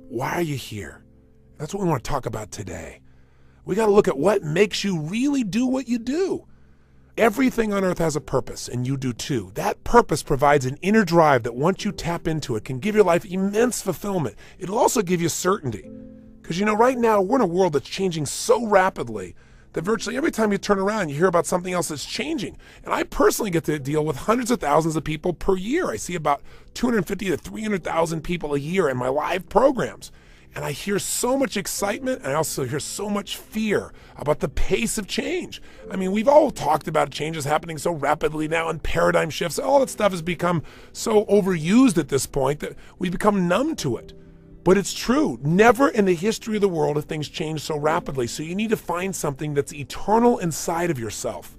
Why are you here? That's what we want to talk about today. We got to look at what makes you really do what you do. Everything on earth has a purpose, and you do too. That purpose provides an inner drive that once you tap into it can give your life immense fulfillment. It'll also give you certainty. Because right now we're in a world that's changing so rapidly that virtually every time you turn around, you hear about something else that's changing. And I personally get to deal with hundreds of thousands of people per year. I see about 250 to 300,000 people a year in my live programs. And I hear so much excitement, and I also hear so much fear about the pace of change. I mean, we've all talked about changes happening so rapidly now and paradigm shifts. All that stuff has become so overused at this point that we've become numb to it. But it's true. Never in the history of the world have things changed so rapidly. So you need to find something that's eternal inside of yourself,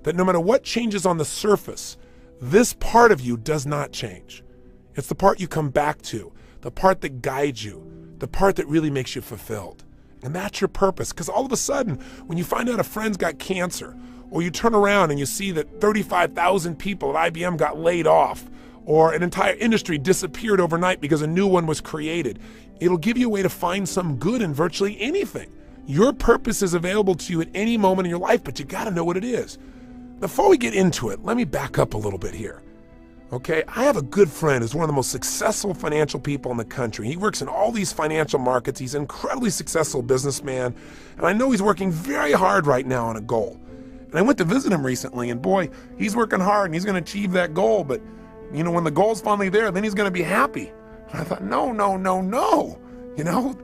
that no matter what changes on the surface, this part of you does not change. It's the part you come back to, the part that guides you, the part that really makes you fulfilled. And that's your purpose. Because all of a sudden, when you find out a friend's got cancer, or you turn around and you see that 35,000 people at IBM got laid off, or an entire industry disappeared overnight because a new one was created, it'll give you a way to find some good in virtually anything. Your purpose is available to you at any moment in your life, but you got to know what it is. Before we get into it, let me back up a little bit here. Okay, I have a good friend who's one of the most successful financial people in the country. He works in all these financial markets. He's an incredibly successful businessman, and I know he's working very hard right now on a goal. And I went to visit him recently, and boy, he's working hard and he's going to achieve that goal, but when the goal's finally there, then he's going to be happy. And I thought, no.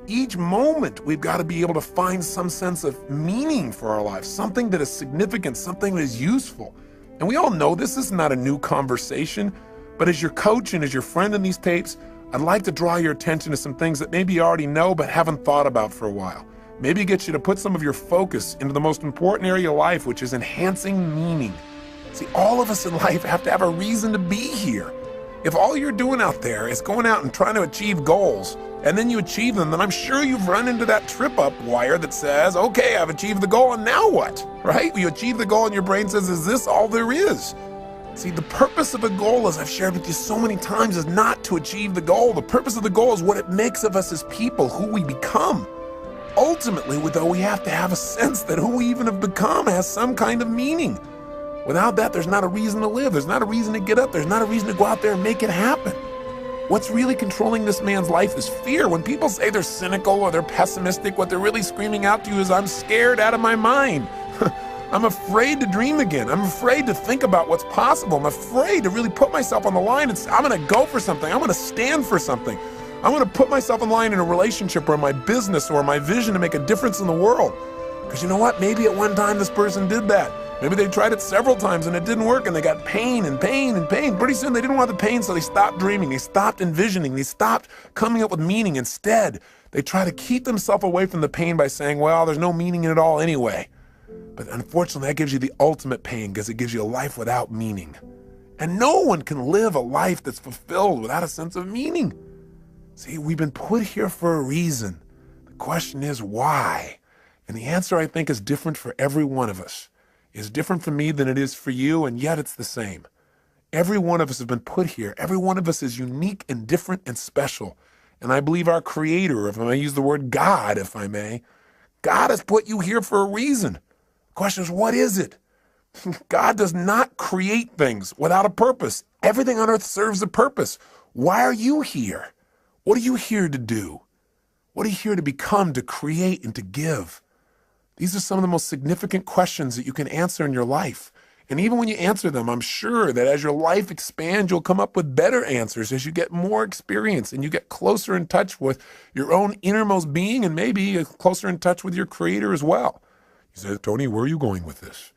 Each moment we've got to be able to find some sense of meaning for our lives, something that is significant, something that is useful. And we all know this is not a new conversation, but as your coach and as your friend in these tapes, I'd like to draw your attention to some things that maybe you already know but haven't thought about for a while. Maybe get you to put some of your focus into the most important area of life, which is enhancing meaning. See, all of us in life have to have a reason to be here. If all you're doing out there is going out and trying to achieve goals, and then you achieve them, then I'm sure you've run into that trip-up wire that says, okay, I've achieved the goal, and now what? Right? You achieve the goal and your brain says, is this all there is? See, the purpose of a goal, as I've shared with you so many times, is not to achieve the goal. The purpose of the goal is what it makes of us as people, who we become. Ultimately, though, we have to have a sense that who we even have become has some kind of meaning. Without that, there's not a reason to live. There's not a reason to get up. There's not a reason to go out there and make it happen. What's really controlling this man's life is fear. When people say they're cynical or they're pessimistic, what they're really screaming out to you is, I'm scared out of my mind. I'm afraid to dream again. I'm afraid to think about what's possible. I'm afraid to really put myself on the line and say, I'm going to go for something. I'm going to stand for something. I'm going to put myself on the line in a relationship or my business or my vision to make a difference in the world. Because you know what? Maybe at one time this person did that. Maybe they tried it several times and it didn't work and they got pain and pain and pain. Pretty soon they didn't want the pain, so they stopped dreaming. They stopped envisioning. They stopped coming up with meaning. Instead, they try to keep themselves away from the pain by saying, well, there's no meaning in it all anyway. But unfortunately, that gives you the ultimate pain because it gives you a life without meaning. And no one can live a life that's fulfilled without a sense of meaning. See, we've been put here for a reason. The question is why? And the answer, I think, is different for every one of us. Is different for me than it is for you, and yet it's the same. Every one of us has been put here. Every one of us is unique and different and special. And I believe our Creator, if I may use the word God, if I may, God has put you here for a reason. The question is, what is it? God does not create things without a purpose. Everything on earth serves a purpose. Why are you here? What are you here to do? What are you here to become, to create, and to give? These are some of the most significant questions that you can answer in your life. And even when you answer them, I'm sure that as your life expands, you'll come up with better answers as you get more experience and you get closer in touch with your own innermost being and maybe closer in touch with your Creator as well. You say, Tony, where are you going with this?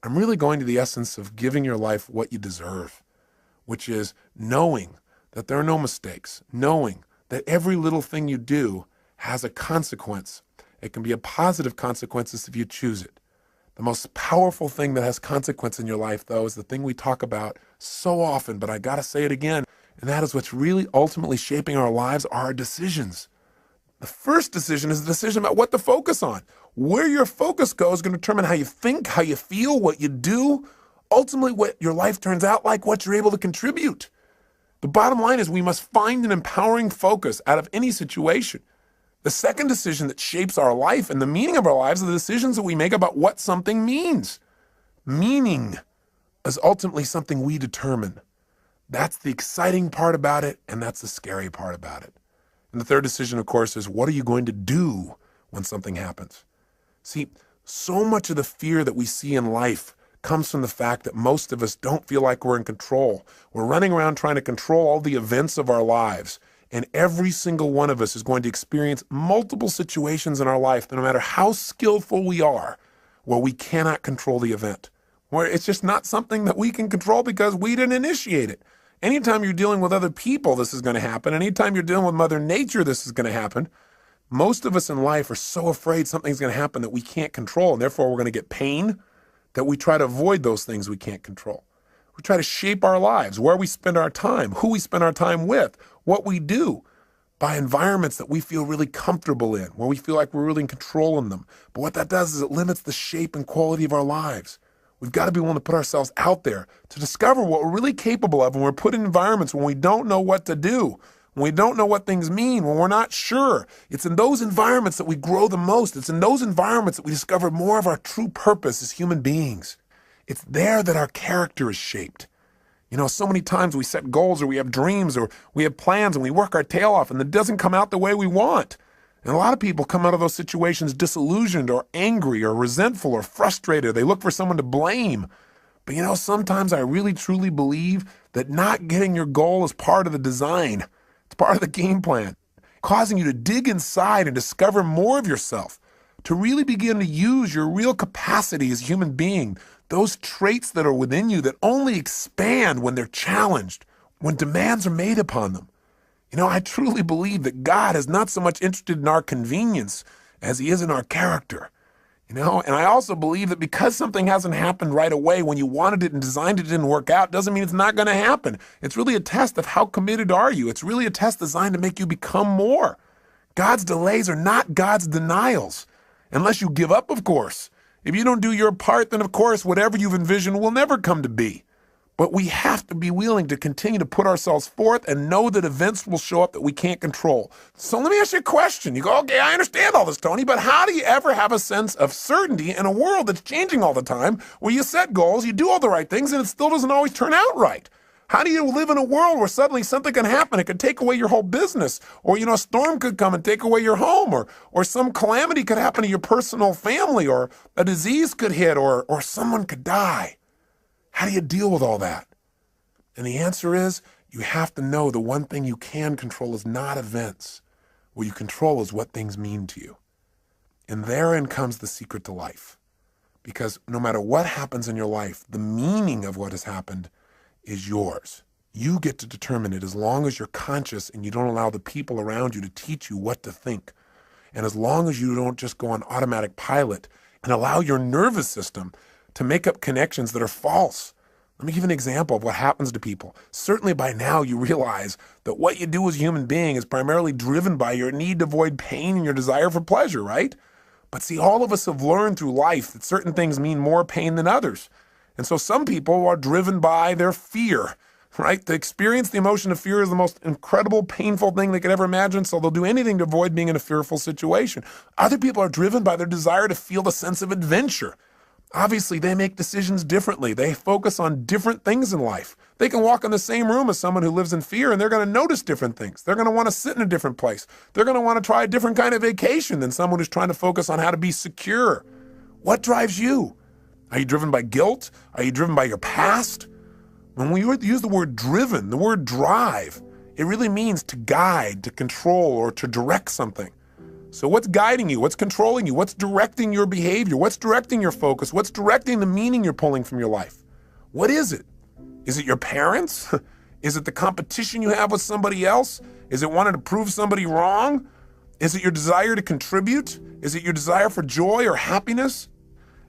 I'm really going to the essence of giving your life what you deserve, which is knowing that there are no mistakes, knowing that every little thing you do has a consequence. It can be a positive consequences if you choose it. The most powerful thing that has consequence in your life, though, is the thing we talk about so often, but I got to say it again, and that is what's really ultimately shaping our lives are our decisions. The first decision is the decision about what to focus on. Where your focus goes is going to determine how you think, how you feel, what you do, ultimately what your life turns out like, what you're able to contribute. The bottom line is we must find an empowering focus out of any situation. The second decision that shapes our life and the meaning of our lives are the decisions that we make about what something means. Meaning is ultimately something we determine. That's the exciting part about it, and that's the scary part about it. And the third decision, of course, is what are you going to do when something happens? See, so much of the fear that we see in life comes from the fact that most of us don't feel like we're in control. We're running around trying to control all the events of our lives. And every single one of us is going to experience multiple situations in our life, no matter how skillful we are, where we cannot control the event, where it's just not something that we can control because we didn't initiate it. Anytime you're dealing with other people, this is going to happen. Anytime you're dealing with Mother Nature, this is going to happen. Most of us in life are so afraid something's going to happen that we can't control, and therefore we're going to get pain, that we try to avoid those things we can't control. We try to shape our lives, where we spend our time, who we spend our time with, what we do, by environments that we feel really comfortable in, where we feel like we're really in control in them. But what that does is it limits the shape and quality of our lives. We've got to be willing to put ourselves out there to discover what we're really capable of when we're put in environments when we don't know what to do, when we don't know what things mean, when we're not sure. It's in those environments that we grow the most. It's in those environments that we discover more of our true purpose as human beings. It's there that our character is shaped. You know, so many times we set goals or we have dreams or we have plans and we work our tail off and it doesn't come out the way we want. And a lot of people come out of those situations disillusioned or angry or resentful or frustrated. They look for someone to blame. But you know, sometimes I really truly believe that not getting your goal is part of the design. It's part of the game plan, causing you to dig inside and discover more of yourself, to really begin to use your real capacity as a human being, those traits that are within you that only expand when they're challenged, when demands are made upon them. You know, I truly believe that God is not so much interested in our convenience as he is in our character. You know, and I also believe that because something hasn't happened right away when you wanted it and designed it didn't work out, doesn't mean it's not going to happen. It's really a test of how committed are you. It's really a test designed to make you become more. God's delays are not God's denials, unless you give up, of course. If you don't do your part, then of course, whatever you've envisioned will never come to be. But we have to be willing to continue to put ourselves forth and know that events will show up that we can't control. So let me ask you a question. You go, okay, I understand all this, Tony, but how do you ever have a sense of certainty in a world that's changing all the time, where you set goals, you do all the right things, and it still doesn't always turn out right? How do you live in a world where suddenly something can happen? It could take away your whole business, or, you know, a storm could come and take away your home, or some calamity could happen to your personal family, or a disease could hit, or someone could die. How do you deal with all that? And the answer is, you have to know the one thing you can control is not events. What you control is what things mean to you. And therein comes the secret to life. Because no matter what happens in your life, the meaning of what has happened is yours. You get to determine it as long as you're conscious and you don't allow the people around you to teach you what to think. And as long as you don't just go on automatic pilot and allow your nervous system to make up connections that are false. Let me give you an example of what happens to people. Certainly by now you realize that what you do as a human being is primarily driven by your need to avoid pain and your desire for pleasure, right? But see, all of us have learned through life that certain things mean more pain than others. And so some people are driven by their fear, right? To experience the emotion of fear is the most incredible, painful thing they could ever imagine, so they'll do anything to avoid being in a fearful situation. Other people are driven by their desire to feel the sense of adventure. Obviously, they make decisions differently. They focus on different things in life. They can walk in the same room as someone who lives in fear, and they're going to notice different things. They're going to want to sit in a different place. They're going to want to try a different kind of vacation than someone who's trying to focus on how to be secure. What drives you? Are you driven by guilt? Are you driven by your past? When we use the word driven, the word drive, it really means to guide, to control, or to direct something. So what's guiding you? What's controlling you? What's directing your behavior? What's directing your focus? What's directing the meaning you're pulling from your life? What is it? Is it your parents? Is it the competition you have with somebody else? Is it wanting to prove somebody wrong? Is it your desire to contribute? Is it your desire for joy or happiness?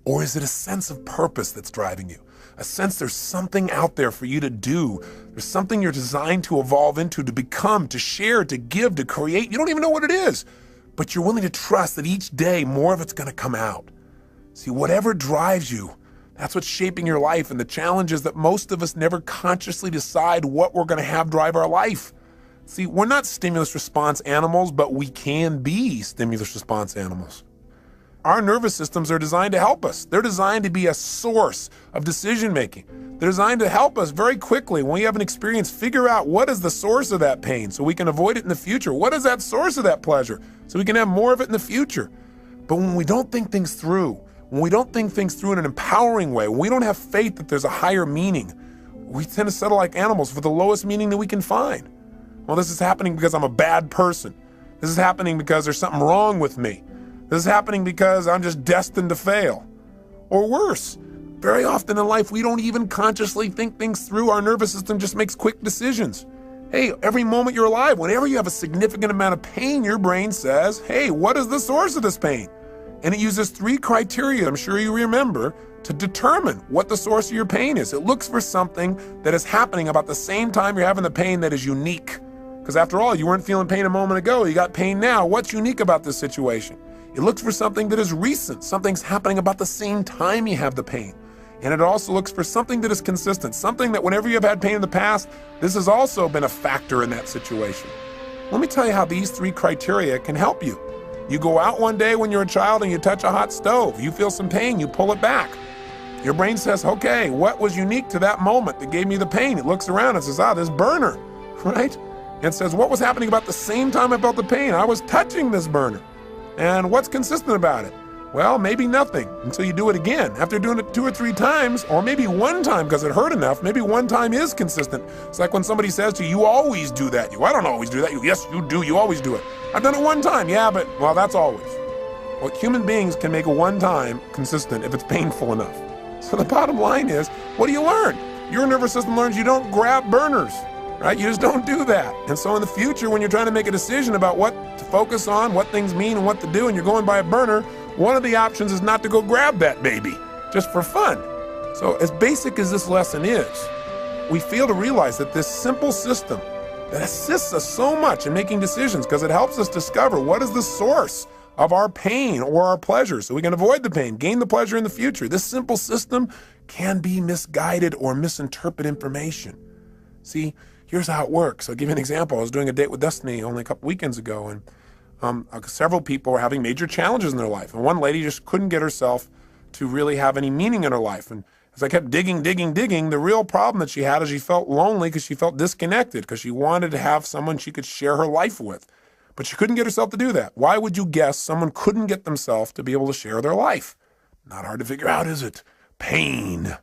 Or is it a sense of purpose that's driving you? A sense there's something out there for you to do. There's something you're designed to evolve into, to become, to share, to give, to create. You don't even know what it is. But you're willing to trust that each day more of it's going to come out. See, whatever drives you, That's what's shaping your life, and the challenge is that most of us never consciously decide what we're going to have drive our life. See, we're not stimulus response animals, but we can be stimulus response animals. Our nervous systems are designed to help us. They're designed to be a source of decision making. They're designed to help us very quickly when we have an experience, figure out what is the source of that pain so we can avoid it in the future. What is that source of that pleasure so we can have more of it in the future? But when we don't think things through, when we don't think things through in an empowering way, when we don't have faith that there's a higher meaning, we tend to settle like animals for the lowest meaning that we can find. Well, this is happening because I'm a bad person. This is happening because there's something wrong with me. This is happening because I'm just destined to fail. Or worse, very often in life, we don't even consciously think things through. Our nervous system just makes quick decisions. Hey, every moment you're alive, whenever you have a significant amount of pain, your brain says, hey, what is the source of this pain? And it uses 3 criteria, I'm sure you remember, to determine what the source of your pain is. It looks for something that is happening about the same time you're having the pain that is unique. Because after all, you weren't feeling pain a moment ago, you got pain now. What's unique about this situation? It looks for something that is recent. Something's happening about the same time you have the pain. And it also looks for something that is consistent, something that whenever you've had pain in the past, this has also been a factor in that situation. Let me tell you how these 3 criteria can help you. You go out one day when you're a child and you touch a hot stove. You feel some pain, you pull it back. Your brain says, okay, what was unique to that moment that gave me the pain? It looks around and says, this burner, right? And says, what was happening about the same time I felt the pain? I was touching this burner. And what's consistent about it? Well, maybe nothing until you do it again. After doing it 2 or 3 times, or maybe one time because it hurt enough, maybe one time is consistent. It's like when somebody says to you, you always do that. I don't always do that. Yes, you do. You always do it. I've done it one time. Yeah, but, well, that's always. Well, human beings can make a one time consistent if it's painful enough. So the bottom line is, what do you learn? Your nervous system learns you don't grab burners. Right? You just don't do that. And so in the future, when you're trying to make a decision about what to focus on, what things mean and what to do, and you're going by a burner, one of the options is not to go grab that baby, just for fun. So as basic as this lesson is, we fail to realize that this simple system that assists us so much in making decisions because it helps us discover what is the source of our pain or our pleasure so we can avoid the pain, gain the pleasure in the future. This simple system can be misguided or misinterpret information. See, here's how it works. I'll give you an example. I was doing a date with Destiny only a couple weekends ago, and several people were having major challenges in their life. And one lady just couldn't get herself to really have any meaning in her life. And as I kept digging, the real problem that she had is she felt lonely because she felt disconnected, because she wanted to have someone she could share her life with. But she couldn't get herself to do that. Why would you guess someone couldn't get themselves to be able to share their life? Not hard to figure out, is it? Pain.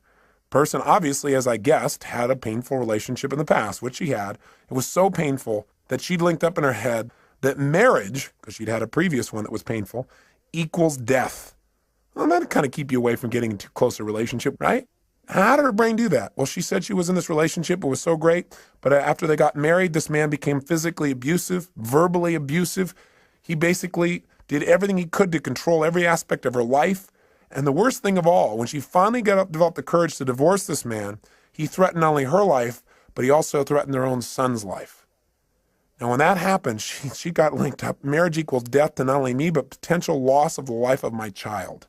Person obviously, as I guessed, had a painful relationship in the past, which she had. It was so painful that she'd linked up in her head that marriage, because she'd had a previous one that was painful, equals death. Well, that'd kind of keep you away from getting into a closer relationship, right? How did her brain do that? Well, she said she was in this relationship. It was so great. But after they got married, this man became physically abusive, verbally abusive. He basically did everything he could to control every aspect of her life. And the worst thing of all, when she finally developed the courage to divorce this man, he threatened not only her life, but he also threatened their own son's life. Now, when that happened, she got linked up. Marriage equals death to not only me, but potential loss of the life of my child.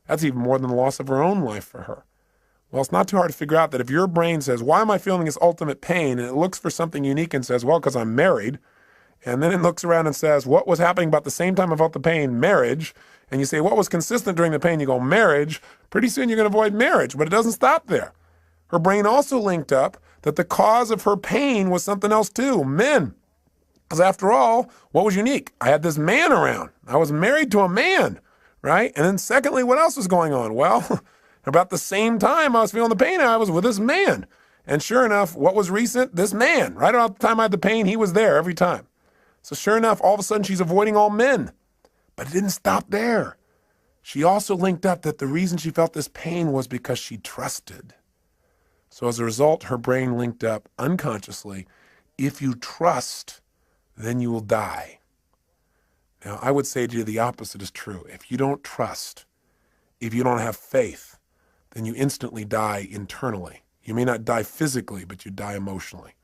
That's even more than the loss of her own life for her. Well, it's not too hard to figure out that if your brain says, why am I feeling this ultimate pain? And it looks for something unique and says, well, because I'm married. And then it looks around and says, what was happening about the same time I felt the pain? Marriage. And you say, what was consistent during the pain? You go, marriage. Pretty soon you're going to avoid marriage, but it doesn't stop there. Her brain also linked up that the cause of her pain was something else too, men. Because after all, what was unique? I had this man around. I was married to a man, right? And then secondly, what else was going on? Well, about the same time I was feeling the pain, I was with this man. And sure enough, what was recent? This man. Right about the time I had the pain, he was there every time. So sure enough, all of a sudden she's avoiding all men. But it didn't stop there. She also linked up that the reason she felt this pain was because she trusted. So as a result, her brain linked up unconsciously, if you trust, then you will die. Now, I would say to you the opposite is true. If you don't trust, if you don't have faith, then you instantly die internally. You may not die physically, but you die emotionally.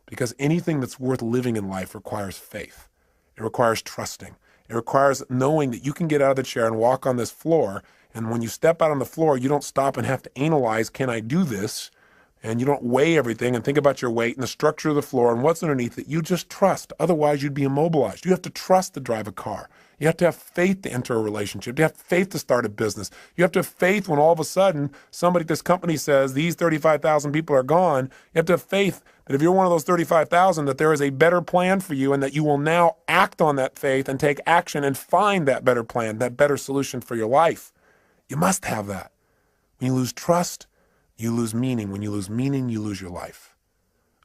Because anything that's worth living in life requires faith. It requires trusting. It requires knowing that you can get out of the chair and walk on this floor And when you step out on the floor, you don't stop and have to analyze, can I do this? And you don't weigh everything and think about your weight and the structure of the floor and what's underneath it. You just trust. Otherwise, you'd be immobilized. You have to trust to drive a car. You have to have faith to enter a relationship. You have faith to start a business. You have to have faith when all of a sudden somebody at this company says these 35,000 people are gone. You have to have faith that if you're one of those 35,000, that there is a better plan for you and that you will now act on that faith and take action and find that better plan, that better solution for your life. You must have that. When you lose trust, you lose meaning. When you lose meaning, you lose your life.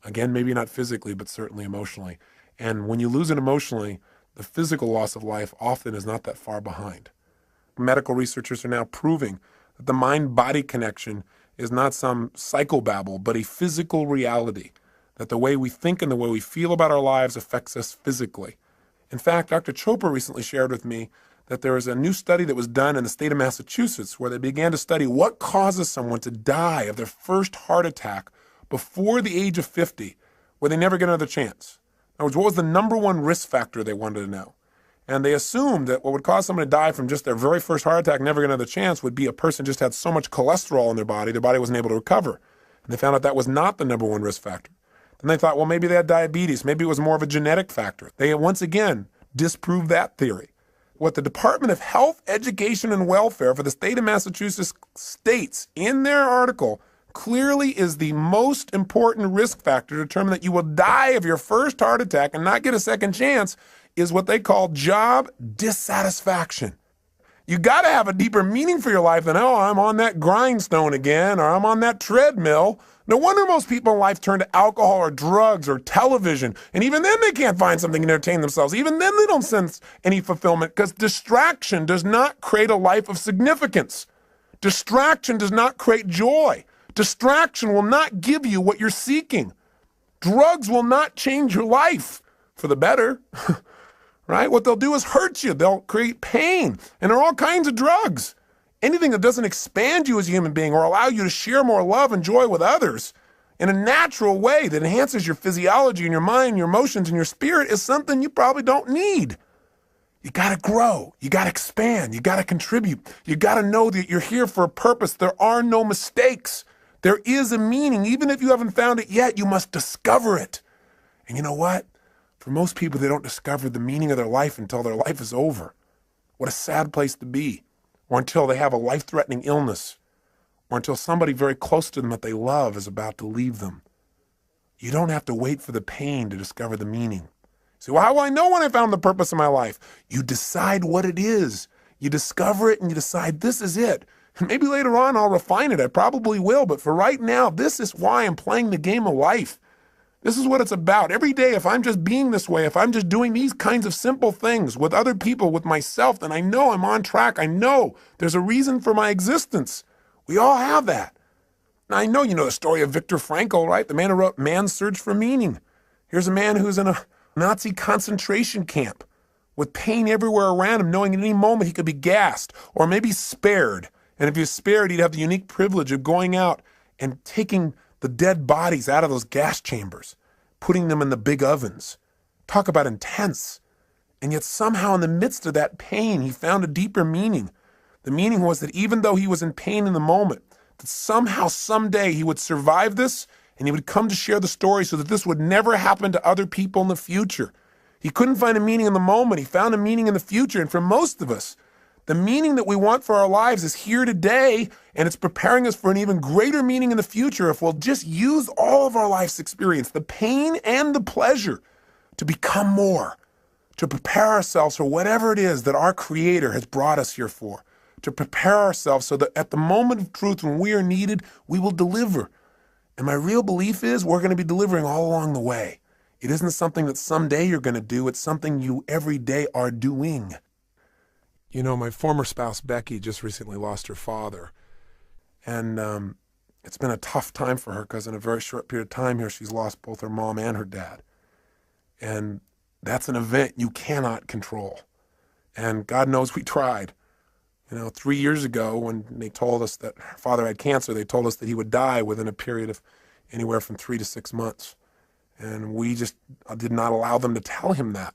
Again, maybe not physically, but certainly emotionally. And when you lose it emotionally, the physical loss of life often is not that far behind. Medical researchers are now proving that the mind-body connection is not some psychobabble, but a physical reality, that the way we think and the way we feel about our lives affects us physically. In fact, Dr. Chopra recently shared with me that there was a new study that was done in the state of Massachusetts where they began to study what causes someone to die of their first heart attack before the age of 50, where they never get another chance. In other words, what was the number one risk factor they wanted to know? And they assumed that what would cause someone to die from just their very first heart attack, never get another chance, would be a person just had so much cholesterol in their body wasn't able to recover. And they found out that was not the number one risk factor. Then they thought, well, maybe they had diabetes. Maybe it was more of a genetic factor. They once again disproved that theory. What the Department of Health, Education, and Welfare for the state of Massachusetts states in their article clearly is the most important risk factor to determine that you will die of your first heart attack and not get a second chance is what they call job dissatisfaction. You got to have a deeper meaning for your life than, oh, I'm on that grindstone again, or I'm on that treadmill. No wonder most people in life turn to alcohol or drugs or television. And even then they can't find something to entertain themselves. Even then they don't sense any fulfillment because distraction does not create a life of significance. Distraction does not create joy. Distraction will not give you what you're seeking. Drugs will not change your life for the better, right? What they'll do is hurt you. They'll create pain. And there are all kinds of drugs. Anything that doesn't expand you as a human being or allow you to share more love and joy with others in a natural way that enhances your physiology and your mind, your emotions, and your spirit is something you probably don't need. You got to grow. You got to expand. You got to contribute. You got to know that you're here for a purpose. There are no mistakes. There is a meaning. Even if you haven't found it yet, you must discover it. And you know what? For most people, they don't discover the meaning of their life until their life is over. What a sad place to be. Or until they have a life-threatening illness. Or until somebody very close to them that they love is about to leave them. You don't have to wait for the pain to discover the meaning. So how will I know when I found the purpose of my life? You decide what it is. You discover it and you decide this is it. And maybe later on I'll refine it. I probably will. But for right now, this is why I'm playing the game of life. This is what it's about. Every day, if I'm just being this way, if I'm just doing these kinds of simple things with other people, with myself, then I know I'm on track. I know there's a reason for my existence. We all have that. Now, I know you know the story of Viktor Frankl, right? The man who wrote Man's Search for Meaning. Here's a man who's in a Nazi concentration camp with pain everywhere around him, knowing at any moment he could be gassed or maybe spared. And if he was spared, he'd have the unique privilege of going out and taking the dead bodies out of those gas chambers, putting them in the big ovens. Talk about intense. And yet somehow in the midst of that pain, he found a deeper meaning. The meaning was that even though he was in pain in the moment, that somehow, someday he would survive this and he would come to share the story so that this would never happen to other people in the future. He couldn't find a meaning in the moment. He found a meaning in the future. And for most of us, the meaning that we want for our lives is here today, and it's preparing us for an even greater meaning in the future if we'll just use all of our life's experience, the pain and the pleasure, to become more, to prepare ourselves for whatever it is that our Creator has brought us here for, to prepare ourselves so that at the moment of truth when we are needed, we will deliver. And my real belief is we're going to be delivering all along the way. It isn't something that someday you're going to do. It's something you every day are doing. You know, my former spouse, Becky, just recently lost her father. And it's been a tough time for her because in a very short period of time here, she's lost both her mom and her dad. And that's an event you cannot control. And God knows we tried. You know, 3 years ago when they told us that her father had cancer, they told us that he would die within a period of anywhere from 3 to 6 months. And we just did not allow them to tell him that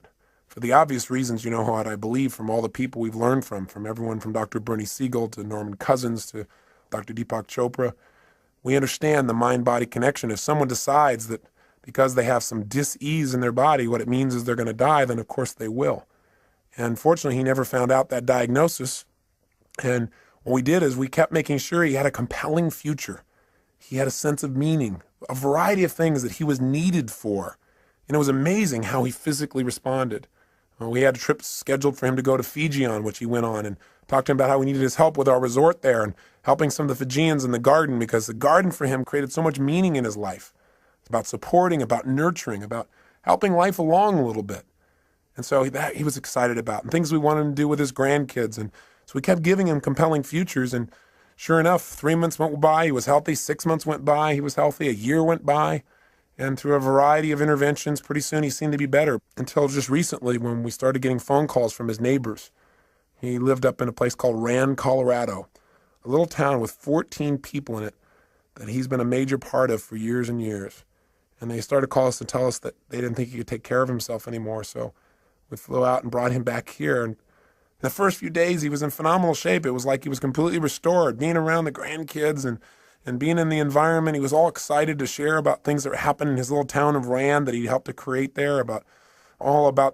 for the obvious reasons, what I believe from all the people we've learned from everyone from Dr. Bernie Siegel to Norman Cousins to Dr. Deepak Chopra. We understand the mind-body connection. If someone decides that because they have some dis-ease in their body, what it means is they're going to die, then of course they will. And fortunately, he never found out that diagnosis. And what we did is we kept making sure he had a compelling future. He had a sense of meaning, a variety of things that he was needed for. And it was amazing how he physically responded. We had a trip scheduled for him to go to Fiji on, which he went on, and talked to him about how we needed his help with our resort there and helping some of the Fijians in the garden, because the garden for him created so much meaning in his life. It's about supporting, about nurturing, about helping life along a little bit. And so that he was excited about, and things we wanted him to do with his grandkids. And so we kept giving him compelling futures. And sure enough, 3 months went by, he was healthy. 6 months went by, he was healthy. A year went by. And through a variety of interventions, pretty soon he seemed to be better, until just recently when we started getting phone calls from his neighbors. He lived up in a place called Rand, Colorado, a little town with 14 people in it that he's been a major part of for years and years. And they started to call us and tell us that they didn't think he could take care of himself anymore. So we flew out and brought him back here. And the first few days, he was in phenomenal shape. It was like he was completely restored, being around the grandkids and being in the environment. He was all excited to share about things that happened in his little town of Rand that he helped to create there, about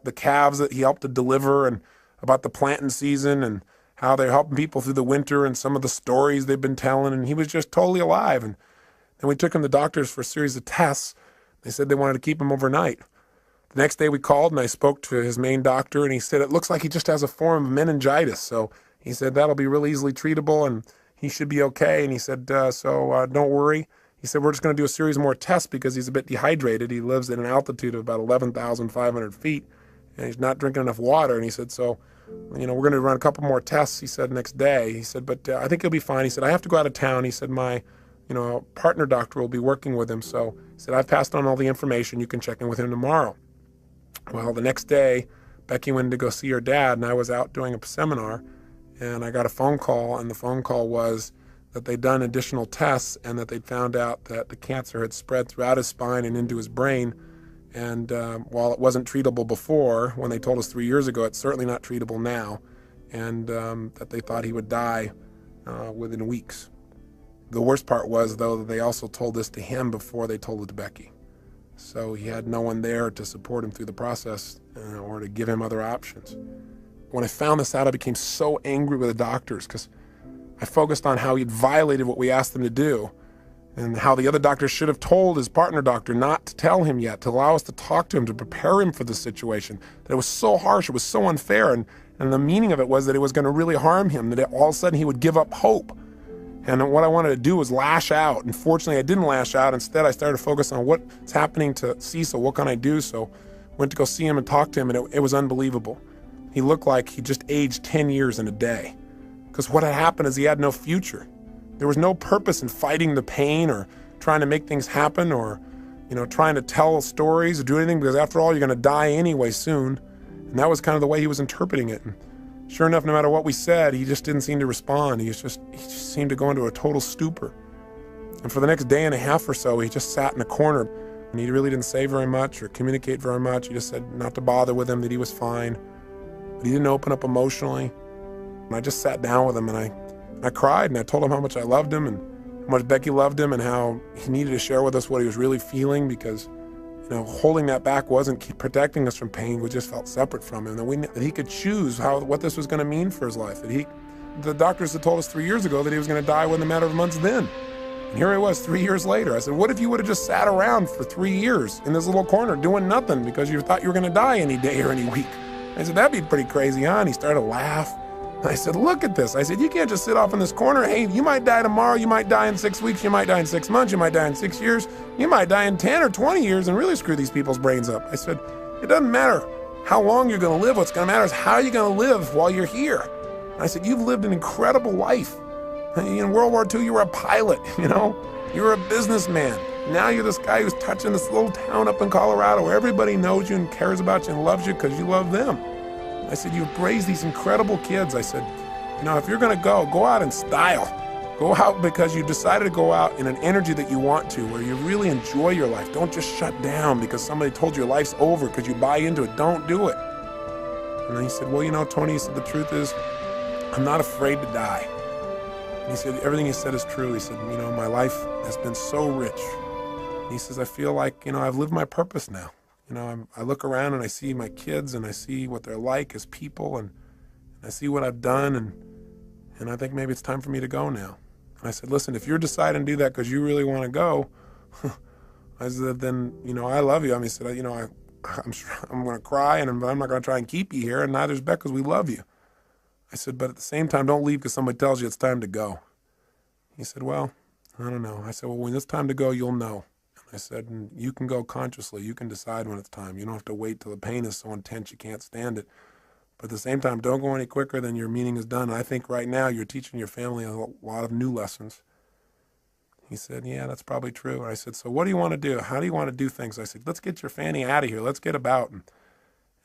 the calves that he helped to deliver, and about the planting season and how they're helping people through the winter and some of the stories they've been telling. And he was just totally alive. And then we took him to doctors for a series of tests. They said they wanted to keep him overnight. The next day we called and I spoke to his main doctor, and he said it looks like he just has a form of meningitis. So he said that'll be really easily treatable and he should be okay. And he said, don't worry. He said, we're just going to do a series more tests because he's a bit dehydrated. He lives at an altitude of about 11,500 feet, and he's not drinking enough water. And he said, we're going to run a couple more tests, he said, next day. He said, but I think he'll be fine. He said, I have to go out of town. He said, my partner doctor will be working with him. So he said, I've passed on all the information. You can check in with him tomorrow. Well, the next day, Becky went to go see her dad, and I was out doing a seminar, and I got a phone call, and the phone call was that they'd done additional tests and that they'd found out that the cancer had spread throughout his spine and into his brain. And while it wasn't treatable before, when they told us 3 years ago, it's certainly not treatable now, and that they thought he would die within weeks. The worst part was, though, that they also told this to him before they told it to Becky. So he had no one there to support him through the process or to give him other options. When I found this out, I became so angry with the doctors because I focused on how he'd violated what we asked him to do, and how the other doctor should have told his partner doctor not to tell him yet, to allow us to talk to him, to prepare him for the situation. That it was so harsh, it was so unfair, and the meaning of it was that it was going to really harm him, that all of a sudden he would give up hope. And what I wanted to do was lash out. And fortunately, I didn't lash out. Instead, I started to focus on what's happening to Cecil. What can I do? So went to go see him and talk to him, and it was unbelievable. He looked like he just aged 10 years in a day. Because what had happened is he had no future. There was no purpose in fighting the pain or trying to make things happen or, trying to tell stories or do anything, because after all, you're going to die anyway soon. And that was kind of the way he was interpreting it. And sure enough, no matter what we said, he just didn't seem to respond. He just seemed to go into a total stupor. And for the next day and a half or so, he just sat in a corner. And he really didn't say very much or communicate very much. He just said not to bother with him, that he was fine. But he didn't open up emotionally. And I just sat down with him, and I cried, and I told him how much I loved him and how much Becky loved him and how he needed to share with us what he was really feeling, because holding that back wasn't protecting us from pain. We just felt separate from him. That he could choose what this was going to mean for his life. The doctors had told us 3 years ago that he was going to die within a matter of months then. And here he was 3 years later. I said, what if you would have just sat around for 3 years in this little corner doing nothing because you thought you were going to die any day or any week? I said, that'd be pretty crazy, huh? And he started to laugh. I said, look at this. I said, you can't just sit off in this corner. Hey, you might die tomorrow. You might die in 6 weeks. You might die in 6 months. You might die in 6 years. You might die in 10 or 20 years and really screw these people's brains up. I said, it doesn't matter how long you're going to live. What's going to matter is how you're going to live while you're here. And I said, you've lived an incredible life. In World War II, you were a pilot, You were a businessman. Now you're this guy who's touching this little town up in Colorado where everybody knows you and cares about you and loves you because you love them. I said, you've raised these incredible kids. I said, if you're going to go out in style. Go out because you decided to go out in an energy that you want to, where you really enjoy your life. Don't just shut down because somebody told you your life's over because you buy into it. Don't do it. And he said, well, you know, Tony, he said, the truth is, I'm not afraid to die. And he said, everything he said is true. He said, you know, my life has been so rich. And he says, I feel like, you know, I've lived my purpose now. You know, I look around and I see my kids and I see what they're like as people, and I see what I've done, and I think maybe it's time for me to go now. And I said, listen, if you're deciding to do that because you really want to go, I said, then, you know, I love you. I mean, he said, you know, I'm going to cry, and I'm not going to try and keep you here, and neither is Beck, because we love you. I said, but at the same time, don't leave because somebody tells you it's time to go. He said, well, I don't know. I said, well, when it's time to go, you'll know. And I said, and you can go consciously. You can decide when it's time. You don't have to wait till the pain is so intense you can't stand it. But at the same time, don't go any quicker than your meaning is done. I think right now you're teaching your family a lot of new lessons. He said, yeah, that's probably true. And I said, so what do you want to do? How do you want to do things? I said, let's get your fanny out of here. Let's get about. And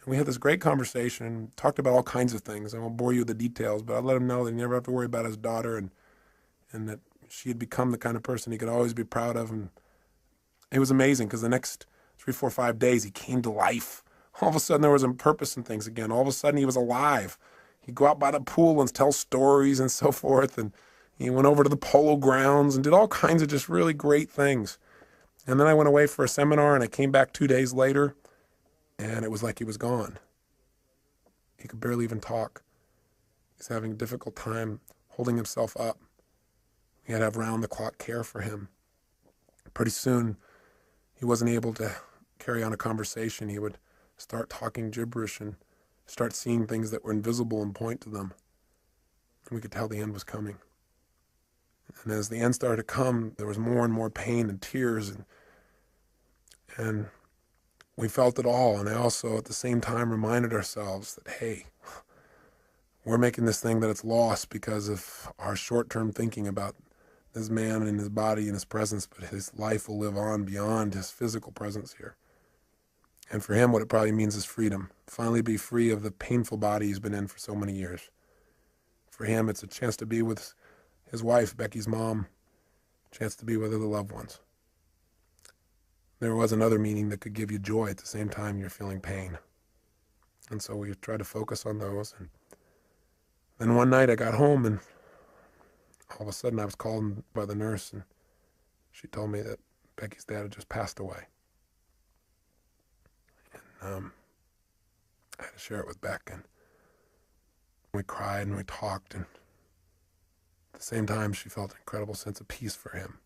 we had this great conversation, talked about all kinds of things. I won't bore you with the details, but I let him know that he never have to worry about his daughter, and that she had become the kind of person he could always be proud of. And it was amazing because the next 3, 4, 5 days, he came to life. All of a sudden, there was a purpose in things again. All of a sudden, he was alive. He'd go out by the pool and tell stories and so forth. And he went over to the polo grounds and did all kinds of just really great things. And then I went away for a seminar, and I came back 2 days later, and it was like he was gone. He could barely even talk. He's having a difficult time holding himself up. We had to have round-the-clock care for him. Pretty soon, he wasn't able to carry on a conversation. He would start talking gibberish and start seeing things that were invisible and point to them. And we could tell the end was coming. And as the end started to come, there was more and more pain and tears, and we felt it all. And I also, at the same time, reminded ourselves that, hey, we're making this thing that it's lost because of our short-term thinking about this man and his body and his presence, but his life will live on beyond his physical presence here. And for him, what it probably means is freedom. Finally be free of the painful body he's been in for so many years. For him, it's a chance to be with his wife, Becky's mom, a chance to be with other loved ones. There was another meaning that could give you joy at the same time you're feeling pain. And so we tried to focus on those. And then one night I got home, and all of a sudden I was called by the nurse, and she told me that Becky's dad had just passed away. And I had to share it with Beck, and we cried and we talked, and at the same time she felt an incredible sense of peace for him.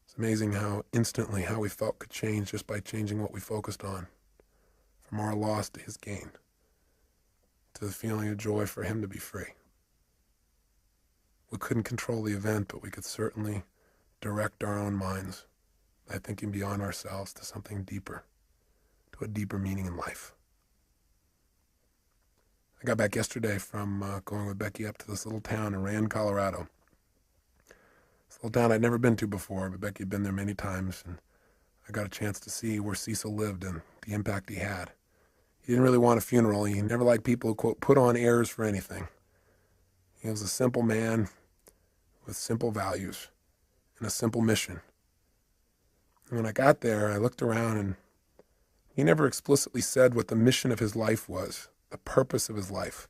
It's amazing how instantly how we felt could change just by changing what we focused on, from our loss to his gain, to the feeling of joy for him to be free. We couldn't control the event, but we could certainly direct our own minds by thinking beyond ourselves to something deeper, to a deeper meaning in life. I got back yesterday from going with Becky up to this little town in Rand, Colorado. This little town I'd never been to before, but Becky had been there many times, and I got a chance to see where Cecil lived and the impact he had. He didn't really want a funeral. He never liked people who, quote, put on airs for anything. He was a simple man with simple values and a simple mission. And when I got there, I looked around, and he never explicitly said what the mission of his life was, the purpose of his life.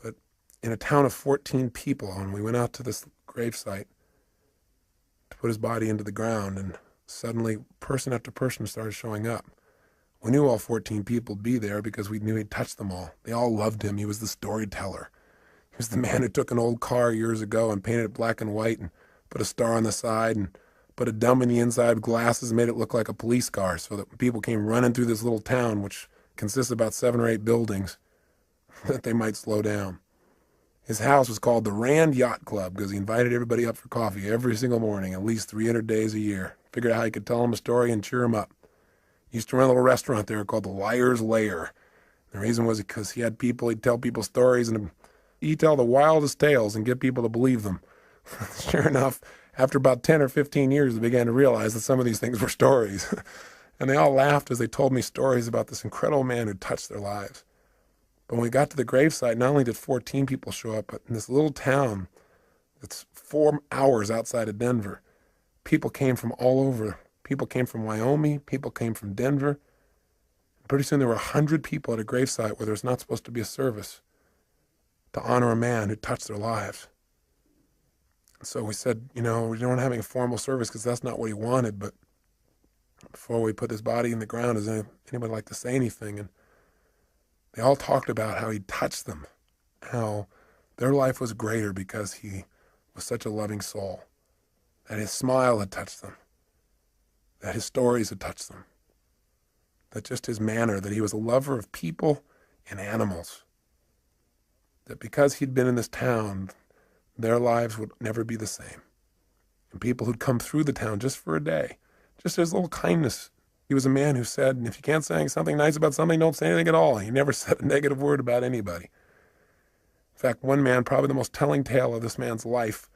But in a town of 14 people, and we went out to this gravesite to put his body into the ground, and suddenly person after person started showing up. We knew all 14 people would be there because we knew he'd touched them all. They all loved him. He was the storyteller. He was the man who took an old car years ago and painted it black and white and put a star on the side and put a dome in the inside with glasses and made it look like a police car so that when people came running through this little town, which consists of about 7 or 8 buildings, that they might slow down. His house was called the Rand Yacht Club because he invited everybody up for coffee every single morning, at least 300 days a year. Figured out how he could tell them a story and cheer them up. He used to run a little restaurant there called the Liar's Lair. The reason was because he had people, he'd tell people stories, and he'd tell the wildest tales and get people to believe them. Sure enough, after about 10 or 15 years, they began to realize that some of these things were stories. And they all laughed as they told me stories about this incredible man who touched their lives. But when we got to the gravesite, not only did 14 people show up, but in this little town that's 4 hours outside of Denver, people came from all over. People came from Wyoming. People came from Denver. Pretty soon there were 100 people at a gravesite where there's not supposed to be a service to honor a man who touched their lives. And so we said, we don't have a formal service because that's not what he wanted, but before we put his body in the ground, does anybody like to say anything? And they all talked about how he touched them, how their life was greater because he was such a loving soul, that his smile had touched them, that his stories had touched them, that just his manner, that he was a lover of people and animals, that because he'd been in this town, their lives would never be the same. And people who'd come through the town just for a day, just his little kindness. He was a man who said, if you can't say something nice about something, don't say anything at all. He never said a negative word about anybody. In fact, one man, probably the most telling tale of this man's life,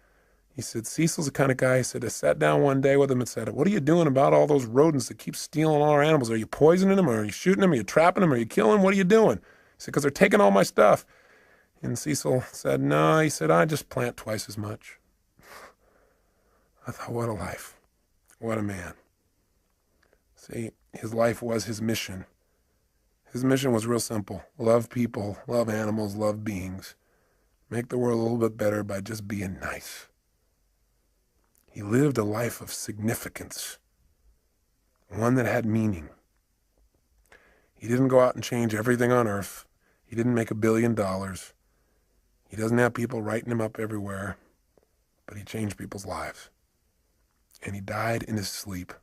he said, Cecil's the kind of guy, he said, I sat down one day with him and said, what are you doing about all those rodents that keep stealing all our animals? Are you poisoning them? Or are you shooting them? Are you trapping them? Are you killing them? What are you doing? He said, because they're taking all my stuff. And Cecil said, no, he said, I just plant twice as much. I thought, what a life. What a man. See, his life was his mission. His mission was real simple. Love people, love animals, love beings. Make the world a little bit better by just being nice. He lived a life of significance, one that had meaning. He didn't go out and change everything on earth. He didn't make $1 billion. He doesn't have people writing him up everywhere, but he changed people's lives. And he died in his sleep,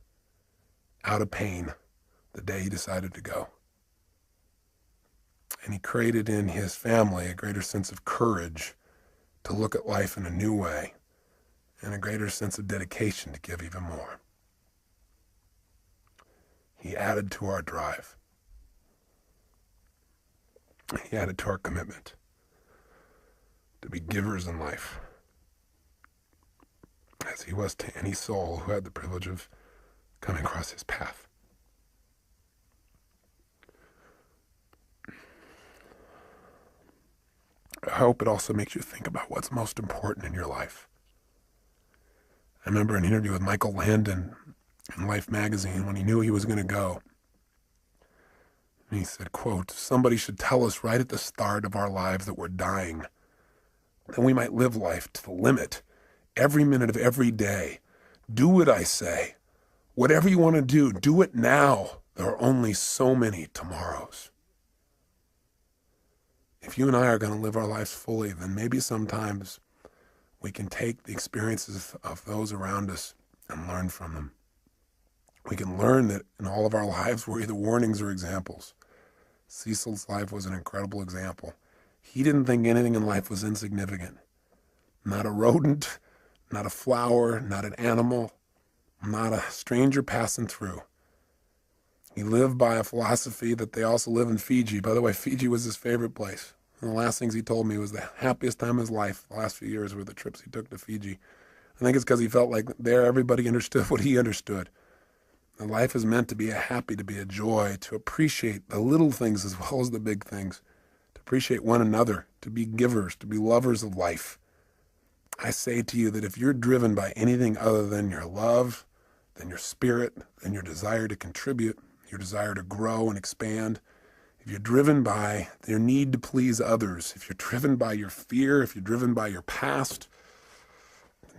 out of pain, the day he decided to go. And he created in his family a greater sense of courage to look at life in a new way, and a greater sense of dedication to give even more. He added to our drive. He added to our commitment to be givers in life, as he was to any soul who had the privilege of coming across his path. I hope it also makes you think about what's most important in your life. I remember an interview with Michael Landon in Life magazine when he knew he was going to go. And he said, quote, somebody should tell us right at the start of our lives that we're dying. Then we might live life to the limit, every minute of every day. Do what I say. Whatever you want to do it now. There are only so many tomorrows. If you and I are going to live our lives fully, then maybe sometimes we can take the experiences of those around us and learn from them. We can learn that in all of our lives we're either warnings or examples. Cecil's life was an incredible example. He didn't think anything in life was insignificant. Not a rodent, not a flower, not an animal, not a stranger passing through. He lived by a philosophy that they also live in Fiji. By the way, Fiji was his favorite place. And the last things he told me was the happiest time of his life, the last few years, were the trips he took to Fiji. I think it's because he felt like there everybody understood what he understood. And life is meant to be a happy, to be a joy, to appreciate the little things as well as the big things, to appreciate one another, to be givers, to be lovers of life. I say to you that if you're driven by anything other than your love, than your spirit, than your desire to contribute, your desire to grow and expand, if you're driven by your need to please others, if you're driven by your fear, if you're driven by your past,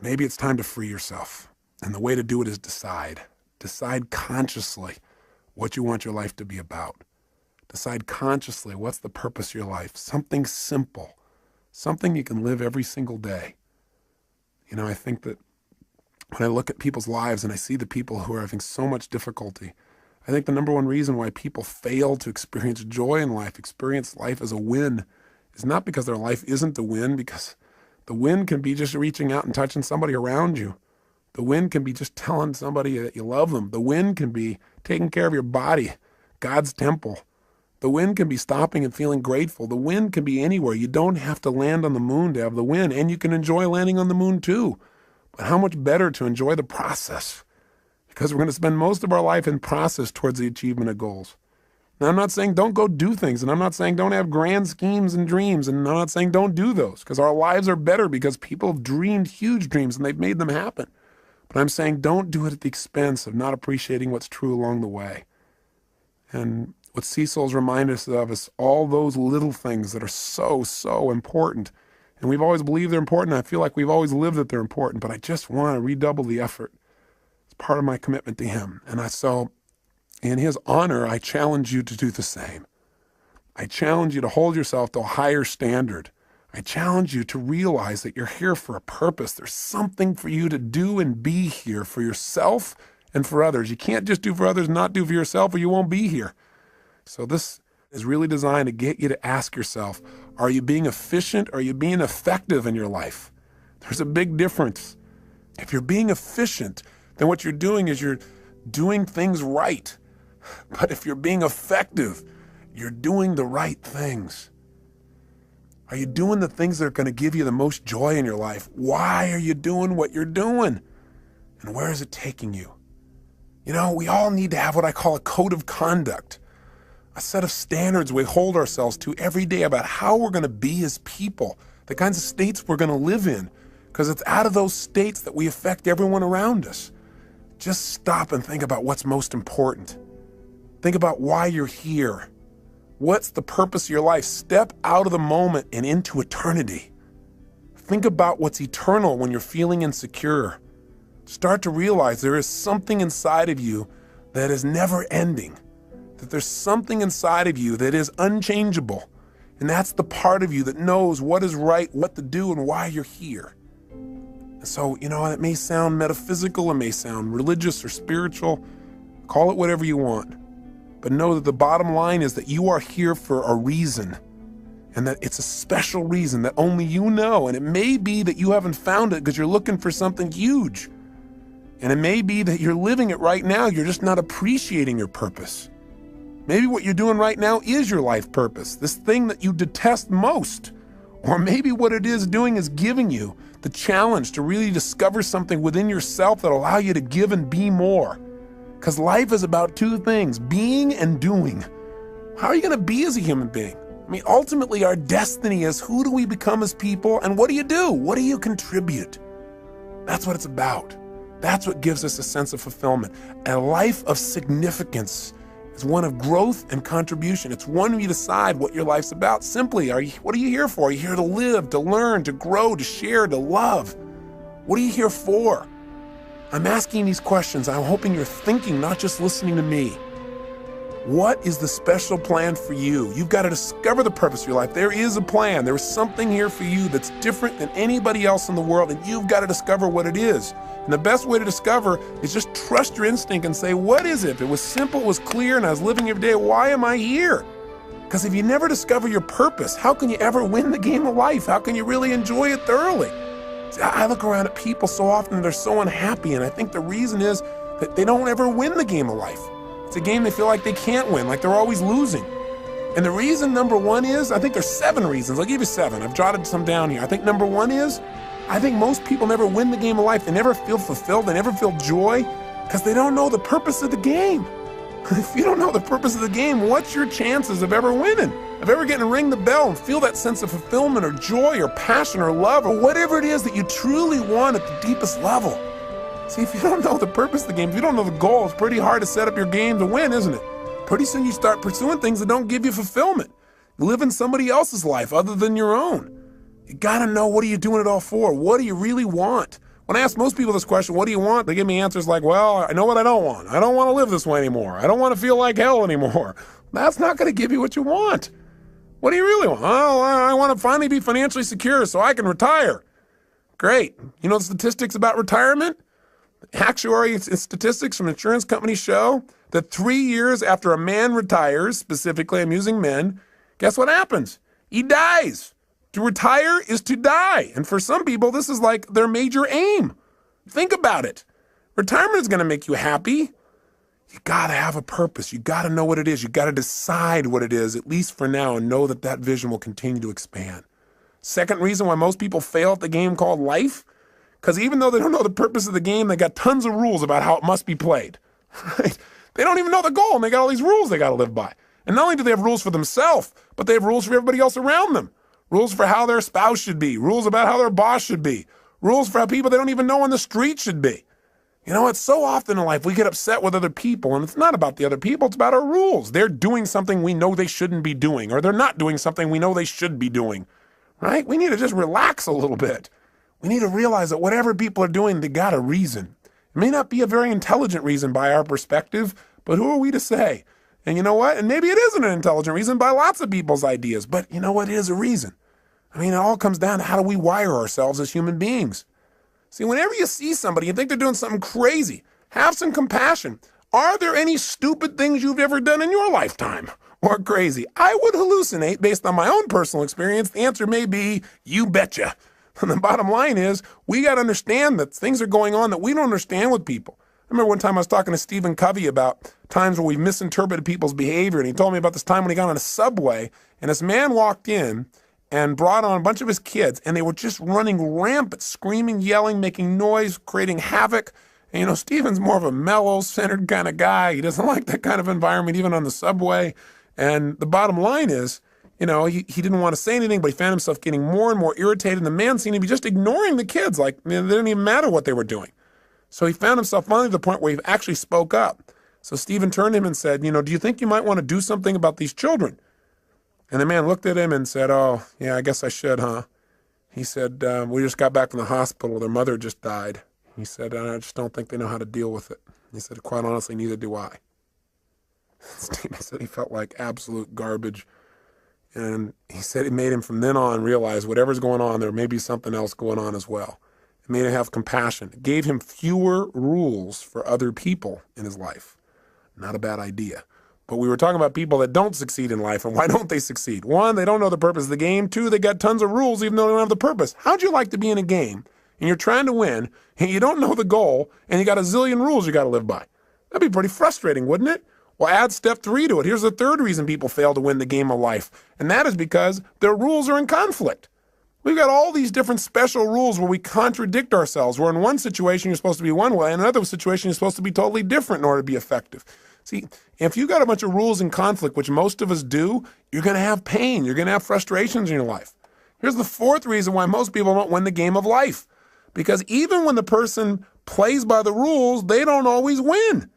maybe it's time to free yourself. And the way to do it is decide. Decide consciously what you want your life to be about. Decide consciously what's the purpose of your life. Something simple. Something you can live every single day. I think that when I look at people's lives and I see the people who are having so much difficulty, I think the number one reason why people fail to experience joy in life, experience life as a win, is not because their life isn't a win, because the win can be just reaching out and touching somebody around you. The win can be just telling somebody that you love them. The win can be taking care of your body, God's temple. The win can be stopping and feeling grateful. The win can be anywhere. You don't have to land on the moon to have the win, and you can enjoy landing on the moon too. But how much better to enjoy the process? Because we're going to spend most of our life in process towards the achievement of goals. Now, I'm not saying don't go do things, and I'm not saying don't have grand schemes and dreams, and I'm not saying don't do those, because our lives are better because people have dreamed huge dreams and they've made them happen. But I'm saying don't do it at the expense of not appreciating what's true along the way. And What Cecil's reminded us of is all those little things that are so, so important. And we've always believed they're important. I feel like we've always lived that they're important, but I just want to redouble the effort. It's part of my commitment to him. So in his honor, I challenge you to do the same. I challenge you to hold yourself to a higher standard. I challenge you to realize that you're here for a purpose. There's something for you to do and be here for yourself and for others. You can't just do for others and not do for yourself, or you won't be here. So this is really designed to get you to ask yourself, are you being efficient? Are you being effective in your life? There's a big difference. If you're being efficient, then what you're doing is you're doing things right. But if you're being effective, you're doing the right things. Are you doing the things that are going to give you the most joy in your life? Why are you doing what you're doing? And where is it taking you? You know, we all need to have what I call a code of conduct, a set of standards we hold ourselves to every day about how we're going to be as people, the kinds of states we're going to live in, because it's out of those states that we affect everyone around us. Just stop and think about what's most important. Think about why you're here. What's the purpose of your life? Step out of the moment and into eternity. Think about what's eternal when you're feeling insecure. Start to realize there is something inside of you that is never ending, that there's something inside of you that is unchangeable. And that's the part of you that knows what is right, what to do, and why you're here. And so, you know, it may sound metaphysical, it may sound religious or spiritual. Call it whatever you want. But know that the bottom line is that you are here for a reason, and that it's a special reason that only you know. And it may be that you haven't found it because you're looking for something huge. And it may be that you're living it right now, you're just not appreciating your purpose. Maybe what you're doing right now is your life purpose, this thing that you detest most. Or maybe what it is doing is giving you the challenge to really discover something within yourself that will allow you to give and be more. Because life is about two things, being and doing. How are you going to be as a human being? I mean, ultimately, our destiny is who do we become as people, and what do you do? What do you contribute? That's what it's about. That's what gives us a sense of fulfillment. A life of significance is one of growth and contribution. It's one where you decide what your life's about. Simply, what are you here for? Are you here to live, to learn, to grow, to share, to love? What are you here for? I'm asking these questions. I'm hoping you're thinking, not just listening to me. What is the special plan for you? You've got to discover the purpose of your life. There is a plan. There is something here for you that's different than anybody else in the world, and you've got to discover what it is. And the best way to discover is just trust your instinct and say, what is it? If it was simple, it was clear, and I was living every day, why am I here? Because if you never discover your purpose, how can you ever win the game of life? How can you really enjoy it thoroughly? See, I look around at people so often, they're so unhappy, and I think the reason is that they don't ever win the game of life. It's a game they feel like they can't win, like they're always losing. And the reason, number one, is, I think there's 7 reasons. I'll give you 7. I've jotted some down here. I think number 1 is, I think most people never win the game of life. They never feel fulfilled. They never feel joy because they don't know the purpose of the game. If you don't know the purpose of the game, what's your chances of ever winning? Of ever getting to ring the bell and feel that sense of fulfillment or joy or passion or love or whatever it is that you truly want at the deepest level? See, if you don't know the purpose of the game, if you don't know the goal, it's pretty hard to set up your game to win, isn't it? Pretty soon you start pursuing things that don't give you fulfillment. You live in somebody else's life other than your own. You gotta know, what are you doing it all for? What do you really want? When I ask most people this question, what do you want? They give me answers like, well, I know what I don't want. I don't want to live this way anymore. I don't want to feel like hell anymore. That's not going to give you what you want. What do you really want? Oh, I want to finally be financially secure so I can retire. Great. You know the statistics about retirement? Actuary statistics from insurance companies show that 3 years after a man retires, specifically I'm using men, guess what happens? He dies. To retire is to die. And for some people, this is like their major aim. Think about it. Retirement is going to make you happy. You got to have a purpose. You got to know what it is. You got to decide what it is, at least for now, and know that that vision will continue to expand. Second reason why most people fail at the game called life, because even though they don't know the purpose of the game, they got tons of rules about how it must be played. Right? They don't even know the goal, and they got all these rules they got to live by. And not only do they have rules for themselves, but they have rules for everybody else around them. Rules for how their spouse should be. Rules about how their boss should be. Rules for how people they don't even know on the street should be. You know, it's so often in life we get upset with other people, and it's not about the other people, it's about our rules. They're doing something we know they shouldn't be doing, or they're not doing something we know they should be doing, right? We need to just relax a little bit. We need to realize that whatever people are doing, they got a reason. It may not be a very intelligent reason by our perspective, but who are we to say? And you know what? And maybe it isn't an intelligent reason by lots of people's ideas, but you know what? It is a reason. I mean, it all comes down to how do we wire ourselves as human beings. See, whenever you see somebody, you think they're doing something crazy, have some compassion. Are there any stupid things you've ever done in your lifetime? Or crazy? I would hallucinate based on my own personal experience. The answer may be, you betcha. And the bottom line is, we got to understand that things are going on that we don't understand with people. I remember one time I was talking to Stephen Covey about times where we misinterpreted people's behavior, and he told me about this time when he got on a subway, and this man walked in and brought on a bunch of his kids, and they were just running rampant, screaming, yelling, making noise, creating havoc. And, you know, Stephen's more of a mellow, centered kind of guy. He doesn't like that kind of environment, even on the subway. And the bottom line is, you know, he didn't want to say anything, but he found himself getting more and more irritated. And the man seemed to be just ignoring the kids, like it didn't even matter what they were doing. So he found himself finally to the point where he actually spoke up. So Stephen turned to him and said, you know, do you think you might want to do something about these children? And the man looked at him and said, oh, yeah, I guess I should, huh? He said, we just got back from the hospital. Their mother just died. He said, I just don't think they know how to deal with it. He said, quite honestly, neither do I. Stephen said he felt like absolute garbage. And he said it made him from then on realize whatever's going on, there may be something else going on as well. It made him have compassion. It gave him fewer rules for other people in his life. Not a bad idea. But we were talking about people that don't succeed in life, and why don't they succeed? One, they don't know the purpose of the game. Two, they got tons of rules even though they don't have the purpose. How'd you like to be in a game, and you're trying to win, and you don't know the goal, and you got a zillion rules you got to live by? That'd be pretty frustrating, wouldn't it? Well, add step 3 to it. Here's the third reason people fail to win the game of life, and that is because their rules are in conflict. We've got all these different special rules where we contradict ourselves, where in one situation you're supposed to be one way, and in another situation you're supposed to be totally different in order to be effective. See, if you got a bunch of rules in conflict, which most of us do, you're going to have pain. You're going to have frustrations in your life. Here's the fourth reason why most people don't win the game of life. Because even when the person plays by the rules, they don't always win.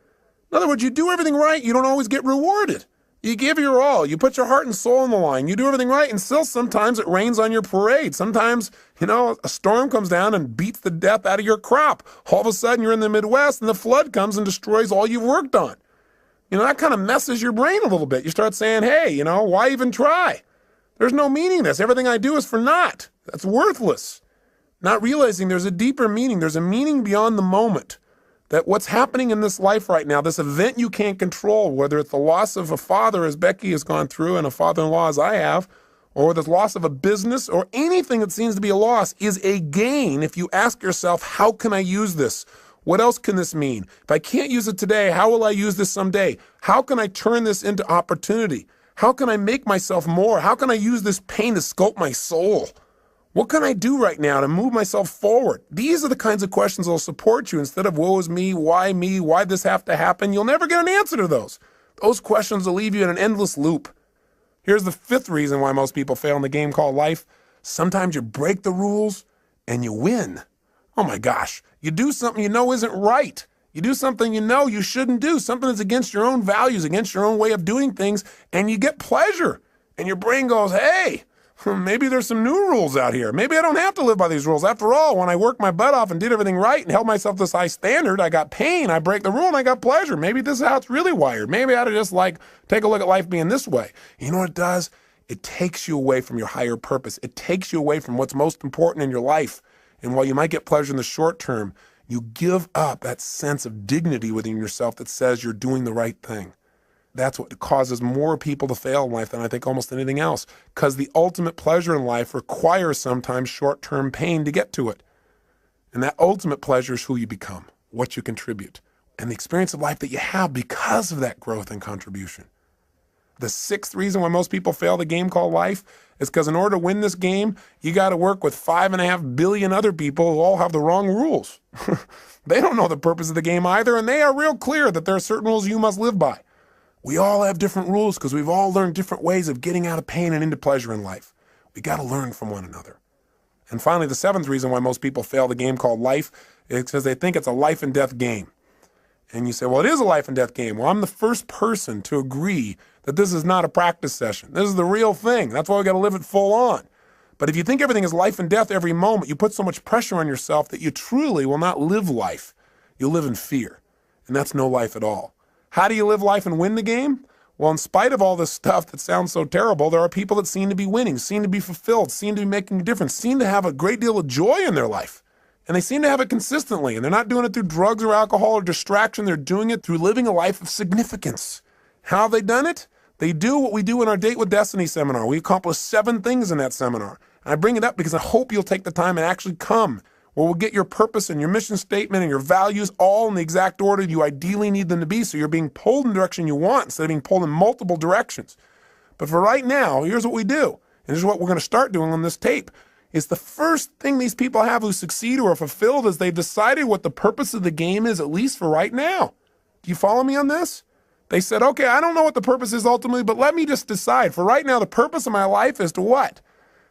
In other words, you do everything right, you don't always get rewarded. You give your all. You put your heart and soul on the line. You do everything right, and still sometimes it rains on your parade. Sometimes, you know, a storm comes down and beats the death out of your crop. All of a sudden, you're in the Midwest, and the flood comes and destroys all you've worked on. You know, that kind of messes your brain a little bit. You start saying, hey, you know, why even try? There's no meaning in this. Everything I do is for naught. That's worthless. Not realizing there's a deeper meaning. There's a meaning beyond the moment. That what's happening in this life right now, this event you can't control, whether it's the loss of a father as Becky has gone through and a father-in-law as I have, or the loss of a business or anything that seems to be a loss is a gain if you ask yourself, how can I use this? What else can this mean? If I can't use it today, how will I use this someday? How can I turn this into opportunity? How can I make myself more? How can I use this pain to sculpt my soul? What can I do right now to move myself forward? These are the kinds of questions that will support you instead of woe is me, why this have to happen? You'll never get an answer to those. Those questions will leave you in an endless loop. Here's the fifth reason why most people fail in the game called life. Sometimes you break the rules and you win. Oh my gosh, you do something you know isn't right. You do something you know you shouldn't do, something that's against your own values, against your own way of doing things, and you get pleasure. And your brain goes, hey, maybe there's some new rules out here. Maybe I don't have to live by these rules. After all, when I worked my butt off and did everything right and held myself to this high standard, I got pain, I break the rule, and I got pleasure. Maybe this is how it's really wired. Maybe I ought to just take a look at life being this way. You know what it does? It takes you away from your higher purpose. It takes you away from what's most important in your life. And while you might get pleasure in the short term, you give up that sense of dignity within yourself that says you're doing the right thing. That's what causes more people to fail in life than I think almost anything else, because the ultimate pleasure in life requires sometimes short-term pain to get to it. And that ultimate pleasure is who you become, what you contribute, and the experience of life that you have because of that growth and contribution. The sixth reason why most people fail the game called life is because in order to win this game, you got to work with 5.5 billion other people who all have the wrong rules. They don't know the purpose of the game either, and they are real clear that there are certain rules you must live by. We all have different rules because we've all learned different ways of getting out of pain and into pleasure in life. We got to learn from one another. And finally, the seventh reason why most people fail the game called life is because they think it's a life and death game. And you say, well, it is a life and death game. Well, I'm the first person to agree that this is not a practice session. This is the real thing. That's why we got to live it full on. But if you think everything is life and death every moment, you put so much pressure on yourself that you truly will not live life. You'll live in fear. And that's no life at all. How do you live life and win the game? Well, in spite of all this stuff that sounds so terrible, there are people that seem to be winning, seem to be fulfilled, seem to be making a difference, seem to have a great deal of joy in their life. And they seem to have it consistently. And they're not doing it through drugs or alcohol or distraction. They're doing it through living a life of significance. How have they done it? They do what we do in our Date with Destiny seminar. We accomplish 7 things in that seminar. And I bring it up because I hope you'll take the time and actually come, where we'll get your purpose and your mission statement and your values all in the exact order you ideally need them to be, so you're being pulled in the direction you want instead of being pulled in multiple directions. But for right now, here's what we do. And this is what we're going to start doing on this tape. Is the first thing these people have who succeed or are fulfilled is they've decided what the purpose of the game is, at least for right now. Do you follow me on this? They said, okay, I don't know what the purpose is ultimately, but let me just decide. For right now, the purpose of my life is to what?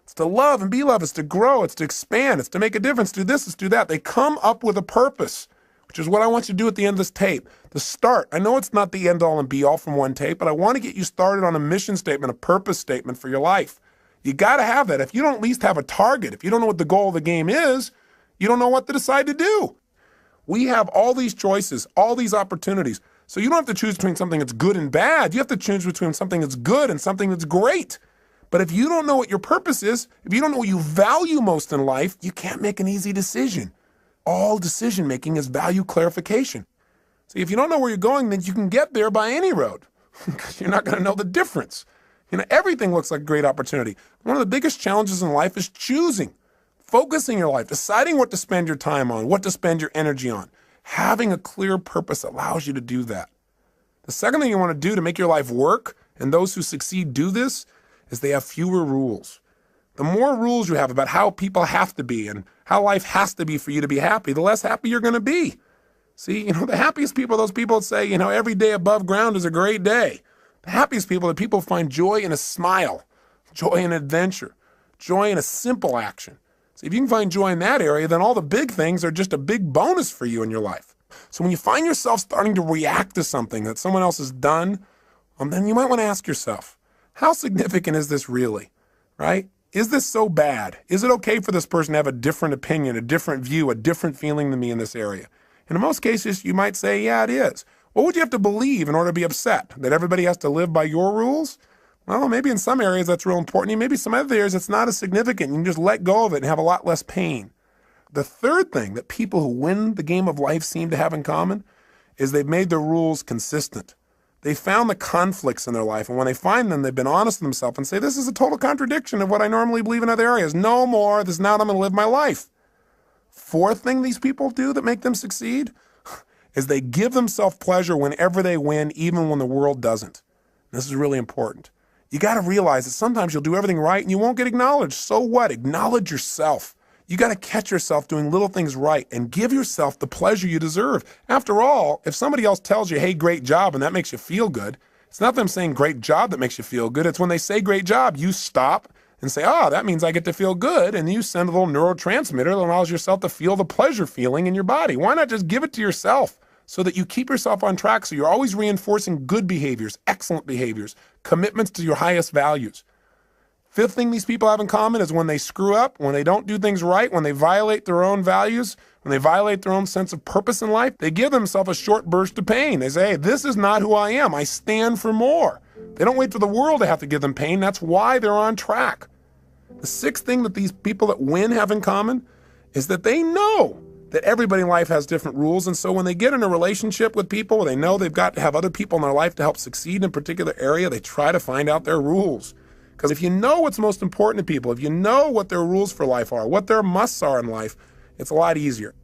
It's to love and be loved. It's to grow. It's to expand. It's to make a difference. Do this. It's do that. They come up with a purpose, which is what I want you to do at the end of this tape. The start. I know it's not the end all and be all from one tape, but I want to get you started on a mission statement, a purpose statement for your life. You got to have that. If you don't at least have a target, if you don't know what the goal of the game is, you don't know what to decide to do. We have all these choices, all these opportunities. So you don't have to choose between something that's good and bad. You have to choose between something that's good and something that's great. But if you don't know what your purpose is, if you don't know what you value most in life, you can't make an easy decision. All decision making is value clarification. See, if you don't know where you're going, then you can get there by any road because you're not going to know the difference. You know, everything looks like a great opportunity. One of the biggest challenges in life is choosing, focusing your life, deciding what to spend your time on, what to spend your energy on. Having a clear purpose allows you to do that. The second thing you want to do to make your life work, and those who succeed do this, is they have fewer rules. The more rules you have about how people have to be and how life has to be for you to be happy, the less happy you're going to be. See, the happiest people are those people that say, every day above ground is a great day. The happiest people are people who find joy in a smile, joy in adventure, joy in a simple action. So if you can find joy in that area, then all the big things are just a big bonus for you in your life. So when you find yourself starting to react to something that someone else has done, then you might want to ask yourself, how significant is this really, right? Is this so bad? Is it okay for this person to have a different opinion, a different view, a different feeling than me in this area? And in most cases, you might say, yeah, it is. What would you have to believe in order to be upset? That everybody has to live by your rules? Well, maybe in some areas that's real important. Maybe some other areas it's not as significant. You can just let go of it and have a lot less pain. The third thing that people who win the game of life seem to have in common is they've made their rules consistent. They found the conflicts in their life, and when they find them, they've been honest with themselves and say, this is a total contradiction of what I normally believe in other areas. No more. This is not how I'm going to live my life. Fourth thing these people do that make them succeed is they give themselves pleasure whenever they win, even when the world doesn't. This is really important. You got to realize that sometimes you'll do everything right and you won't get acknowledged. So what? Acknowledge yourself. You got to catch yourself doing little things right and give yourself the pleasure you deserve. After all, if somebody else tells you, hey, great job, and that makes you feel good, it's not them saying great job that makes you feel good. It's when they say great job, you stop and say, that means I get to feel good. And you send a little neurotransmitter that allows yourself to feel the pleasure feeling in your body. Why not just give it to yourself so that you keep yourself on track, so you're always reinforcing good behaviors, excellent behaviors, commitments to your highest values. Fifth thing these people have in common is when they screw up, when they don't do things right, when they violate their own values, when they violate their own sense of purpose in life, they give themselves a short burst of pain. They say, hey, this is not who I am. I stand for more. They don't wait for the world to have to give them pain. That's why they're on track. The sixth thing that these people that win have in common is that they know that everybody in life has different rules. And so when they get in a relationship with people where they know they've got to have other people in their life to help succeed in a particular area, they try to find out their rules. Because if you know what's most important to people, if you know what their rules for life are, what their musts are in life, it's a lot easier.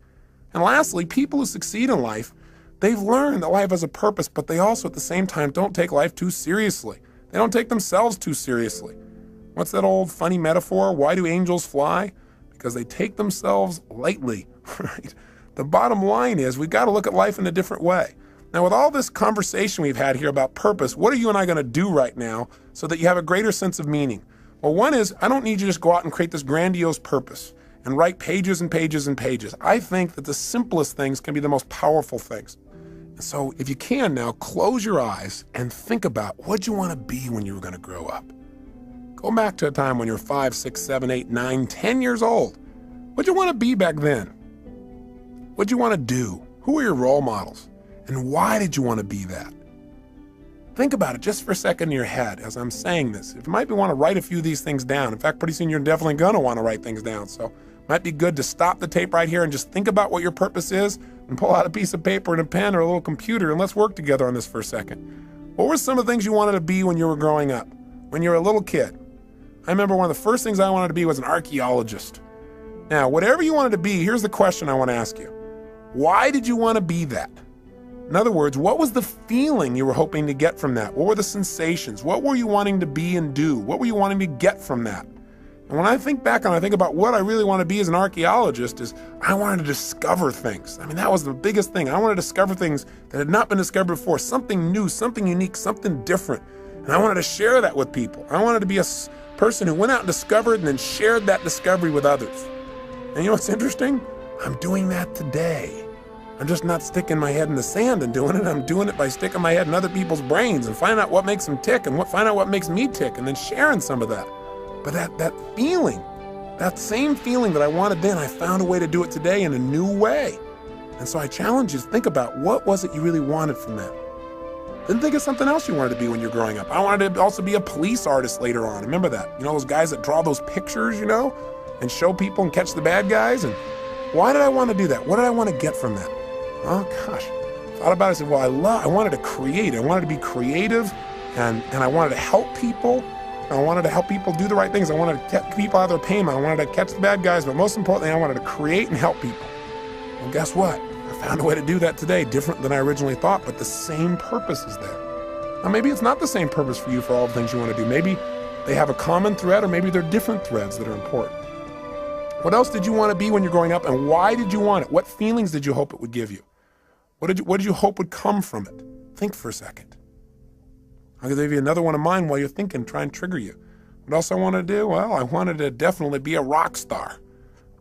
And lastly, people who succeed in life, they've learned that life has a purpose, but they also at the same time don't take life too seriously. They don't take themselves too seriously. What's that old funny metaphor? Why do angels fly? Because they take themselves lightly, right? The bottom line is we've got to look at life in a different way. Now, with all this conversation we've had here about purpose, what are you and I going to do right now so that you have a greater sense of meaning? Well, one is I don't need you to just go out and create this grandiose purpose. and write pages and pages and pages. I think that the simplest things can be the most powerful things. And so if you can now, close your eyes and think about what you want to be when you were going to grow up. Go back to a time when you're 5, 6, 7, 8, 9, 10 years old. What'd you want to be back then? What'd you want to do? Who were your role models? And why did you want to be that? Think about it just for a second in your head as I'm saying this. If you might want to write a few of these things down. In fact, pretty soon you're definitely going to want to write things down. So it might be good to stop the tape right here and just think about what your purpose is and pull out a piece of paper and a pen or a little computer and let's work together on this for a second. What were some of the things you wanted to be when you were growing up, when you were a little kid? I remember one of the first things I wanted to be was an archaeologist. Now, whatever you wanted to be, here's the question I want to ask you. Why did you want to be that? In other words, what was the feeling you were hoping to get from that? What were the sensations? What were you wanting to be and do? What were you wanting to get from that? And when I think back and I think about what I really want to be as an archaeologist is I wanted to discover things. I mean, that was the biggest thing. I wanted to discover things that had not been discovered before, something new, something unique, something different. And I wanted to share that with people. I wanted to be a person who went out and discovered and then shared that discovery with others. And you know what's interesting? I'm doing that today. I'm just not sticking my head in the sand and doing it. I'm doing it by sticking my head in other people's brains and finding out what makes them tick and find out what makes me tick and then sharing some of that. But that feeling, that same feeling that I wanted then, I found a way to do it today in a new way. And so I challenge you to think about what was it you really wanted from that. Then think of something else you wanted to be when you're growing up. I wanted to also be a police artist later on. Remember that? You know, those guys that draw those pictures, you know, and show people and catch the bad guys. And why did I want to do that? What did I want to get from that? Oh gosh, thought about it. I said, well, I wanted to create. I wanted to be creative, and I wanted to help people. I wanted to help people do the right things. I wanted to get people out of their pain. I wanted to catch the bad guys, but most importantly, I wanted to create and help people. And guess what? I found a way to do that today, different than I originally thought, but the same purpose is there. Now, maybe it's not the same purpose for you for all the things you want to do. Maybe they have a common thread, or maybe they're different threads that are important. What else did you want to be when you're growing up, and why did you want it? What feelings did you hope it would give you? What did you hope would come from it? Think for a second. I'll give you another one of mine while you're thinking, try and trigger you. What else I wanted to do? Well, I wanted to definitely be a rock star.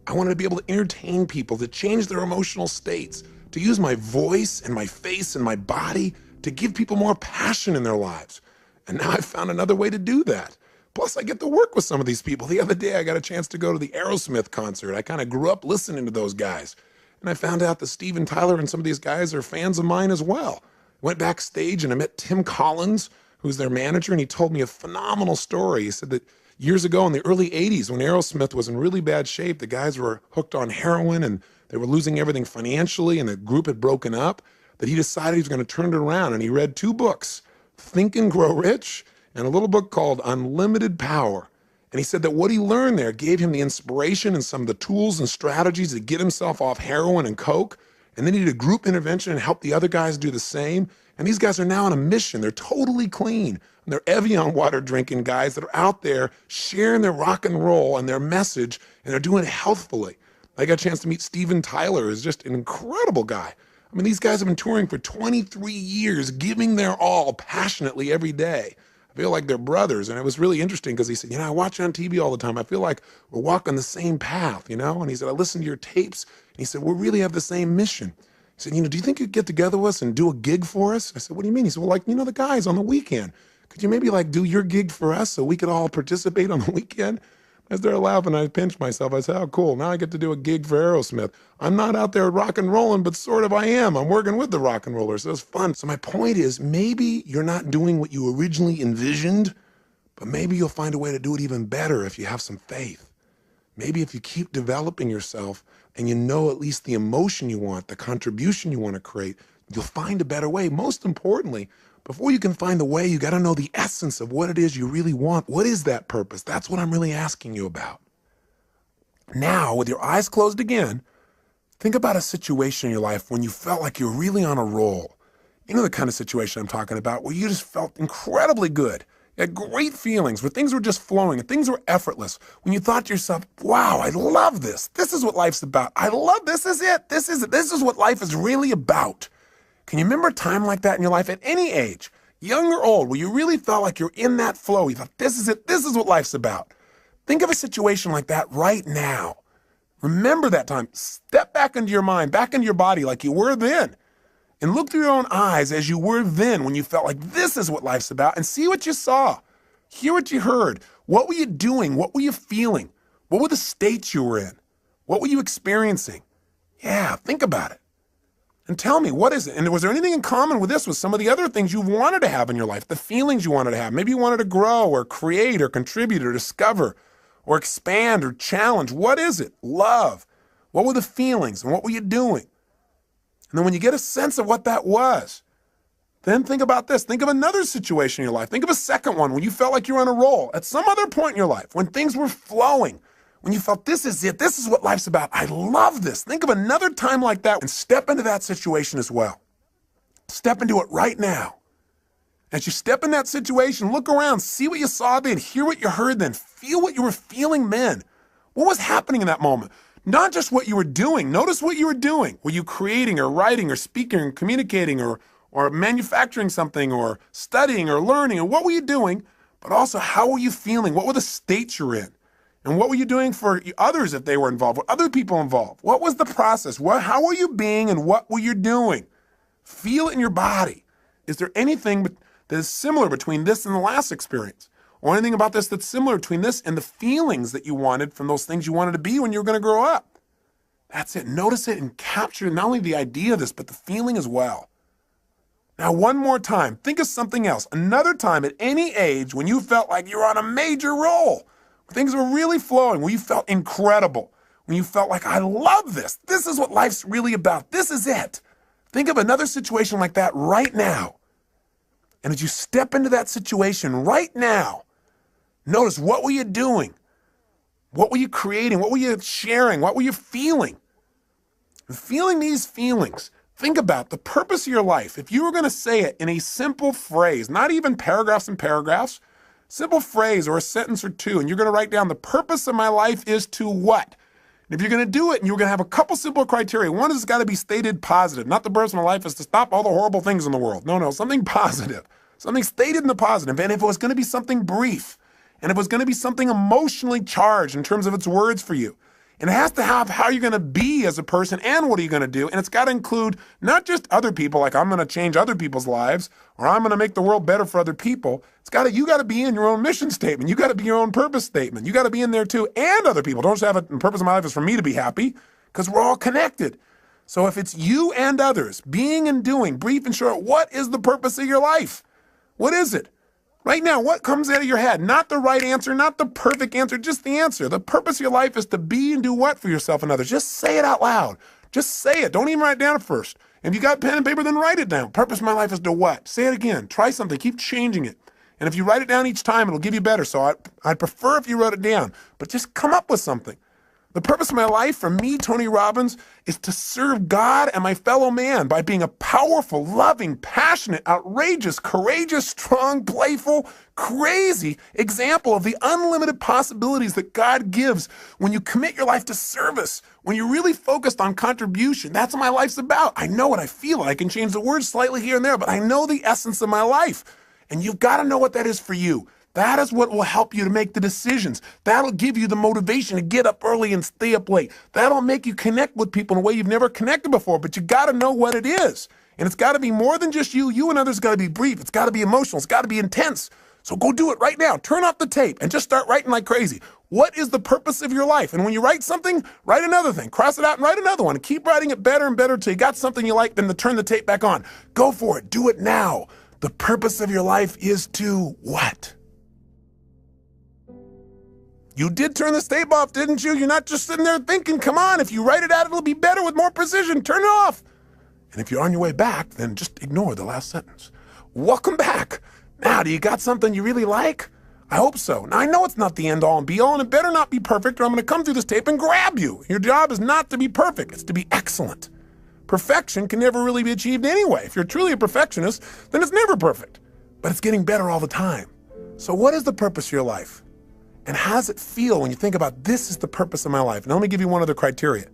I wanted to be able to entertain people, to change their emotional states, to use my voice and my face and my body to give people more passion in their lives. And now I've found another way to do that. Plus, I get to work with some of these people. The other day, I got a chance to go to the Aerosmith concert. I kind of grew up listening to those guys. And I found out that Steven Tyler and some of these guys are fans of mine as well. Went backstage and I met Tim Collins, who's their manager, and he told me a phenomenal story. He said that years ago in the early 80s, when Aerosmith was in really bad shape, the guys were hooked on heroin and they were losing everything financially and the group had broken up, that he decided he was going to turn it around. And he read 2 books, Think and Grow Rich, and a little book called Unlimited Power. And he said that what he learned there gave him the inspiration and some of the tools and strategies to get himself off heroin and coke. And then he did a group intervention and helped the other guys do the same. And these guys are now on a mission. They're totally clean. And they're Evian water drinking guys that are out there sharing their rock and roll and their message, and they're doing it healthfully. I got a chance to meet Steven Tyler, who's just an incredible guy. I mean, these guys have been touring for 23 years, giving their all passionately every day. I feel like they're brothers. And it was really interesting because he said, you know, I watch you on TV all the time. I feel like we're walking the same path, you know? And he said, I listen to your tapes. And he said, we really have the same mission. He said, you know, do you think you'd get together with us and do a gig for us? I said, what do you mean? He said, well, like, you know, the guys on the weekend. Could you maybe like do your gig for us so we could all participate on the weekend? I started laughing. I pinched myself. I said, oh, cool. Now I get to do a gig for Aerosmith. I'm not out there rock and rolling, but sort of I am. I'm working with the rock and rollers. So it's fun. So my point is, maybe you're not doing what you originally envisioned, but maybe you'll find a way to do it even better if you have some faith. Maybe if you keep developing yourself and you know at least the emotion you want, the contribution you want to create, you'll find a better way. Most importantly, before you can find the way, you got to know the essence of what it is you really want. What is that purpose? That's what I'm really asking you about. Now, with your eyes closed again, think about a situation in your life when you felt like you're really on a roll. You know the kind of situation I'm talking about, where you just felt incredibly good. You had great feelings, where things were just flowing and things were effortless. When you thought to yourself, wow, I love this. This is what life's about. I love this. Is it. This is it. This is what life is really about. Can you remember a time like that in your life at any age, young or old, where you really felt like you're in that flow? You thought, this is it. This is what life's about. Think of a situation like that right now. Remember that time. Step back into your mind, back into your body like you were then. And look through your own eyes as you were then when you felt like this is what life's about, and see what you saw. Hear what you heard. What were you doing? What were you feeling? What were the states you were in? What were you experiencing? Yeah, think about it. And tell me, what is it? And was there anything in common with this, with some of the other things you wanted to have in your life, the feelings you wanted to have? Maybe you wanted to grow or create or contribute or discover or expand or challenge. What is it? Love. What were the feelings and what were you doing? And then when you get a sense of what that was, then think about this. Think of another situation in your life. Think of a second one when you felt like you were on a roll at some other point in your life, when things were flowing, when you felt this is it, this is what life's about. I love this. Think of another time like that and step into that situation as well. Step into it right now. As you step in that situation, look around, see what you saw then, hear what you heard then, feel what you were feeling then. What was happening in that moment? Not just what you were doing. Notice what you were doing. Were you creating or writing or speaking or communicating or manufacturing something or studying or learning? And what were you doing? But also, how were you feeling? What were the states you're in? And what were you doing for others if they were involved? Were other people involved? What was the process? How were you being and what were you doing? Feel it in your body. Is there anything that is similar between this and the last experience? Or anything about this that's similar between this and the feelings that you wanted from those things you wanted to be when you were going to grow up? That's it. Notice it and capture not only the idea of this, but the feeling as well. Now, one more time, think of something else. Another time at any age when you felt like you were on a major roll, when things were really flowing, when you felt incredible, when you felt like, I love this. This is what life's really about. This is it. Think of another situation like that right now. And as you step into that situation right now, notice, what were you doing? What were you creating? What were you sharing? What were you feeling? And feeling these feelings, think about the purpose of your life. If you were going to say it in a simple phrase, not even paragraphs and paragraphs, simple phrase or a sentence or two, and you're going to write down the purpose of my life is to what? And if you're going to do it, and you're going to have a couple simple criteria. One is it's got to be stated positive. Not the purpose of my life is to stop all the horrible things in the world. No, something positive. Something stated in the positive. And if it was going to be something brief, and if it was going to be something emotionally charged in terms of its words for you, and it has to have how you're going to be as a person and what are you going to do, and it's got to include not just other people, like I'm going to change other people's lives, or I'm going to make the world better for other people. You got to be in your own mission statement. You got to be your own purpose statement. You got to be in there too, and other people. Don't just have it, the purpose of my life is for me to be happy, because we're all connected. So if it's you and others, being and doing, brief and short, what is the purpose of your life? What is it? Right now, what comes out of your head? Not the right answer, not the perfect answer, just the answer. The purpose of your life is to be and do what for yourself and others? Just say it out loud. Just say it. Don't even write it down at first. If you got pen and paper, then write it down. Purpose of my life is to what? Say it again. Try something. Keep changing it. And if you write it down each time, it'll give you better. So I'd prefer if you wrote it down. But just come up with something. The purpose of my life, for me, Tony Robbins, is to serve God and my fellow man by being a powerful, loving, passionate, outrageous, courageous, strong, playful, crazy example of the unlimited possibilities that God gives when you commit your life to service, when you're really focused on contribution. That's what my life's about. I know what I feel. I can change the words slightly here and there, but I know the essence of my life. And you've got to know what that is for you. That is what will help you to make the decisions. That'll give you the motivation to get up early and stay up late. That'll make you connect with people in a way you've never connected before, but you got to know what it is. And it's got to be more than just you. You and others got to be brief. It's got to be emotional. It's got to be intense. So go do it right now. Turn off the tape and just start writing like crazy. What is the purpose of your life? And when you write something, write another thing. Cross it out and write another one. And keep writing it better and better until you got something you like, then to turn the tape back on. Go for it. Do it now. The purpose of your life is to what? You did turn the tape off, didn't you? You're not just sitting there thinking, come on, if you write it out, it'll be better with more precision. Turn it off. And if you're on your way back, then just ignore the last sentence. Welcome back. Now, do you got something you really like? I hope so. Now, I know it's not the end all and be all, and it better not be perfect, or I'm going to come through this tape and grab you. Your job is not to be perfect. It's to be excellent. Perfection can never really be achieved anyway. If you're truly a perfectionist, then it's never perfect. But it's getting better all the time. So what is the purpose of your life? And how does it feel when you think about this is the purpose of my life? And let me give you one other criteria.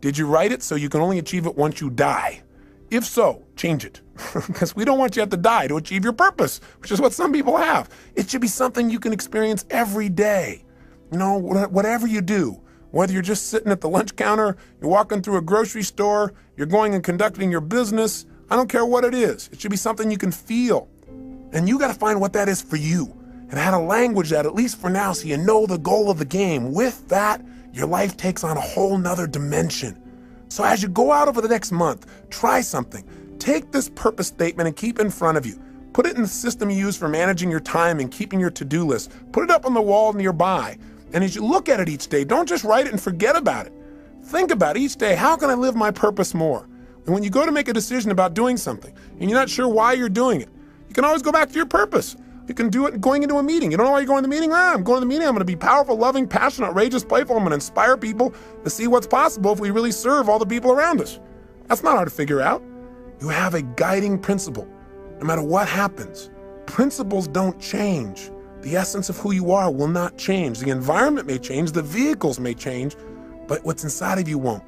Did you write it so you can only achieve it once you die? If so, change it. Because we don't want you to have to die to achieve your purpose, which is what some people have. It should be something you can experience every day. You know, whatever you do, Whether you're just sitting at the lunch counter, you're walking through a grocery store, you're going and conducting your business, I don't care what it is. It should be something you can feel. And you got to find what that is for you and how to language that, at least for now, so you know the goal of the game. With that, your life takes on a whole nother dimension. So as you go out over the next month, try something. Take this purpose statement and keep it in front of you. Put it in the system you use for managing your time and keeping your to-do list. Put it up on the wall nearby. And as you look at it each day, don't just write it and forget about it. Think about each day, how can I live my purpose more? And when you go to make a decision about doing something and you're not sure why you're doing it, you can always go back to your purpose. You can do it going into a meeting. You don't know why you're going to the meeting? I'm going to the meeting. I'm going to be powerful, loving, passionate, outrageous, playful. I'm going to inspire people to see what's possible if we really serve all the people around us. That's not hard to figure out. You have a guiding principle. No matter what happens, principles don't change. The essence of who you are will not change. The environment may change, the vehicles may change, but what's inside of you won't.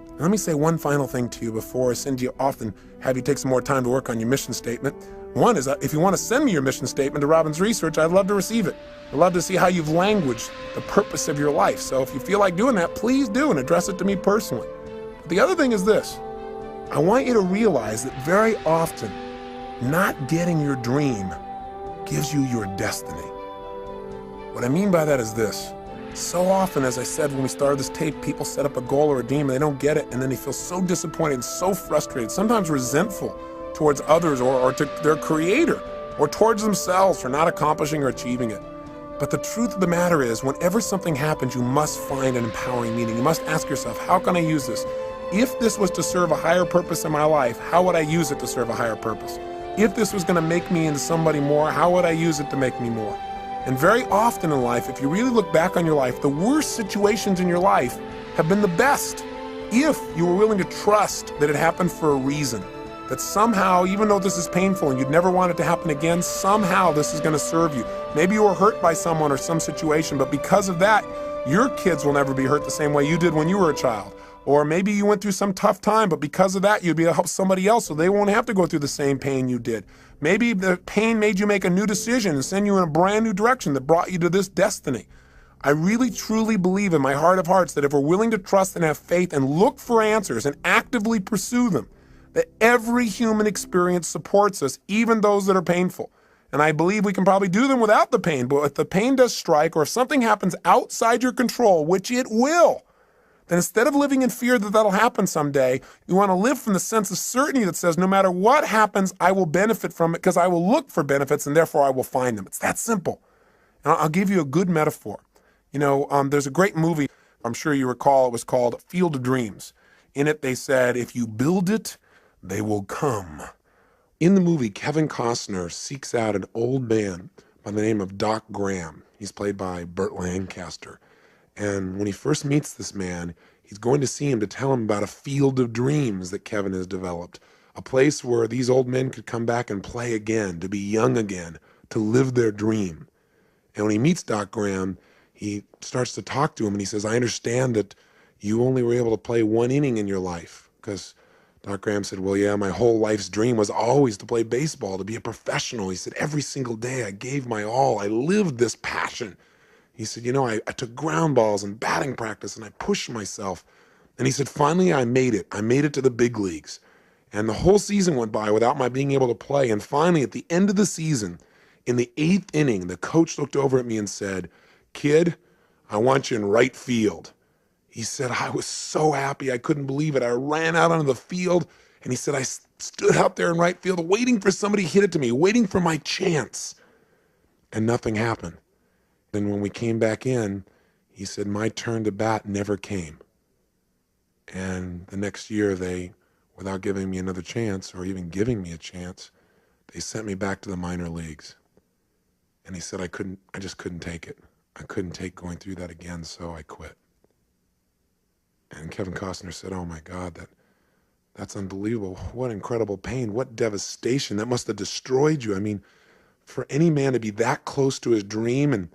And let me say one final thing to you before I send you off and have you take some more time to work on your mission statement. One is, if you want to send me your mission statement to Robbins Research, I'd love to receive it. I'd love to see how you've languaged the purpose of your life. So if you feel like doing that, please do and address it to me personally. But the other thing is this. I want you to realize that very often, not getting your dream gives you your destiny. What I mean by that is this. So often, as I said when we started this tape, people set up a goal or a dream and they don't get it, and then they feel so disappointed and so frustrated, sometimes resentful towards others or to their creator or towards themselves for not accomplishing or achieving it. But the truth of the matter is, whenever something happens, you must find an empowering meaning. You must ask yourself, how can I use this? If this was to serve a higher purpose in my life, how would I use it to serve a higher purpose? If this was going to make me into somebody more, how would I use it to make me more? And very often in life, if you really look back on your life, the worst situations in your life have been the best. If you were willing to trust that it happened for a reason, that somehow, even though this is painful and you'd never want it to happen again, somehow this is going to serve you. Maybe you were hurt by someone or some situation, but because of that, your kids will never be hurt the same way you did when you were a child. Or maybe you went through some tough time, but because of that, you'd be able to help somebody else so they won't have to go through the same pain you did. Maybe the pain made you make a new decision and send you in a brand new direction that brought you to this destiny. I really, truly believe in my heart of hearts that if we're willing to trust and have faith and look for answers and actively pursue them, that every human experience supports us, even those that are painful. And I believe we can probably do them without the pain, but if the pain does strike or if something happens outside your control, which it will, then instead of living in fear that that'll happen someday, you want to live from the sense of certainty that says, no matter what happens, I will benefit from it because I will look for benefits and therefore I will find them. It's that simple. And I'll give you a good metaphor. You know, there's a great movie, I'm sure you recall, it was called Field of Dreams. In it, they said, if you build it, they will come. In the movie, Kevin Costner seeks out an old man by the name of Doc Graham. He's played by Burt Lancaster. And when he first meets this man, he's going to see him to tell him about a field of dreams that Kevin has developed, a place where these old men could come back and play again, to be young again, to live their dream. And when he meets Doc Graham, he starts to talk to him and he says, I understand that you only were able to play one inning in your life. Because Doc Graham said, well, yeah, my whole life's dream was always to play baseball, to be a professional. He said, every single day I gave my all. I lived this passion. He said, you know, I took ground balls and batting practice and I pushed myself. And he said, finally, I made it. I made it to the big leagues. And the whole season went by without my being able to play. And finally, at the end of the season, in the 8th inning, the coach looked over at me and said, kid, I want you in right field. He said, I was so happy. I couldn't believe it. I ran out onto the field. And he said, I stood out there in right field waiting for somebody to hit it to me, waiting for my chance. And nothing happened. And when we came back in, he said, my turn to bat never came. And the next year, they, without giving me another chance or even giving me a chance, they sent me back to the minor leagues. And he said, I just couldn't take it. I couldn't take going through that again, so I quit. And Kevin Costner said, oh my God, that's unbelievable. What incredible pain, what devastation. That must have destroyed you. I mean, for any man to be that close to his dream and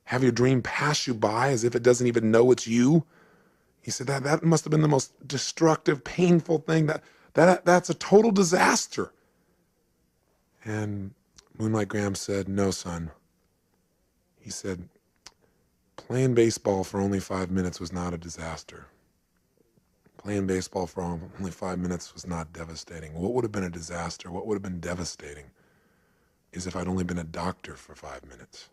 have your dream pass you by as if it doesn't even know it's you. He said that must have been the most destructive, painful thing. That's a total disaster. And Moonlight Graham said, no, son. He said, Playing baseball for only 5 minutes was not a disaster. Playing baseball for only 5 minutes was not devastating. What would have been a disaster, what would have been devastating, is if I'd only been a doctor for 5 minutes.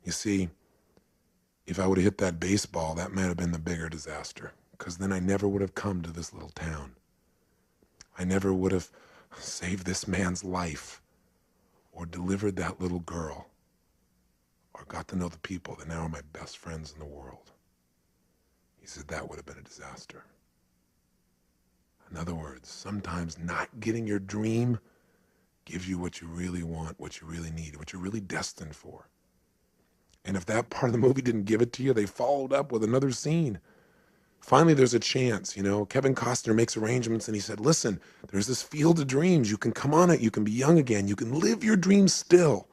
You see, if I would have hit that baseball, that might have been the bigger disaster, because then I never would have come to this little town. I never would have saved this man's life or delivered that little girl or got to know the people that now are my best friends in the world. He said that would have been a disaster. In other words, sometimes not getting your dream gives you what you really want, what you really need, what you're really destined for. And if that part of the movie didn't give it to you, they followed up with another scene. Finally, there's a chance, Kevin Costner makes arrangements and he said, listen, there's this field of dreams. You can come on it. You can be young again. You can live your dreams still.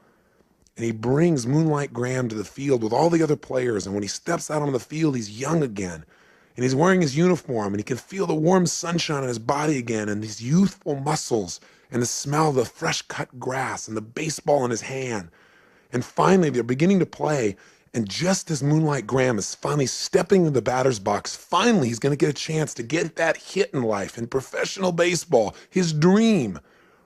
And he brings Moonlight Graham to the field with all the other players. And when he steps out on the field, he's young again. And he's wearing his uniform and he can feel the warm sunshine on his body again and these youthful muscles and the smell of the fresh cut grass and the baseball in his hand. And finally, they're beginning to play. And just as Moonlight Graham is finally stepping into the batter's box, finally he's going to get a chance to get that hit in life, in professional baseball, his dream.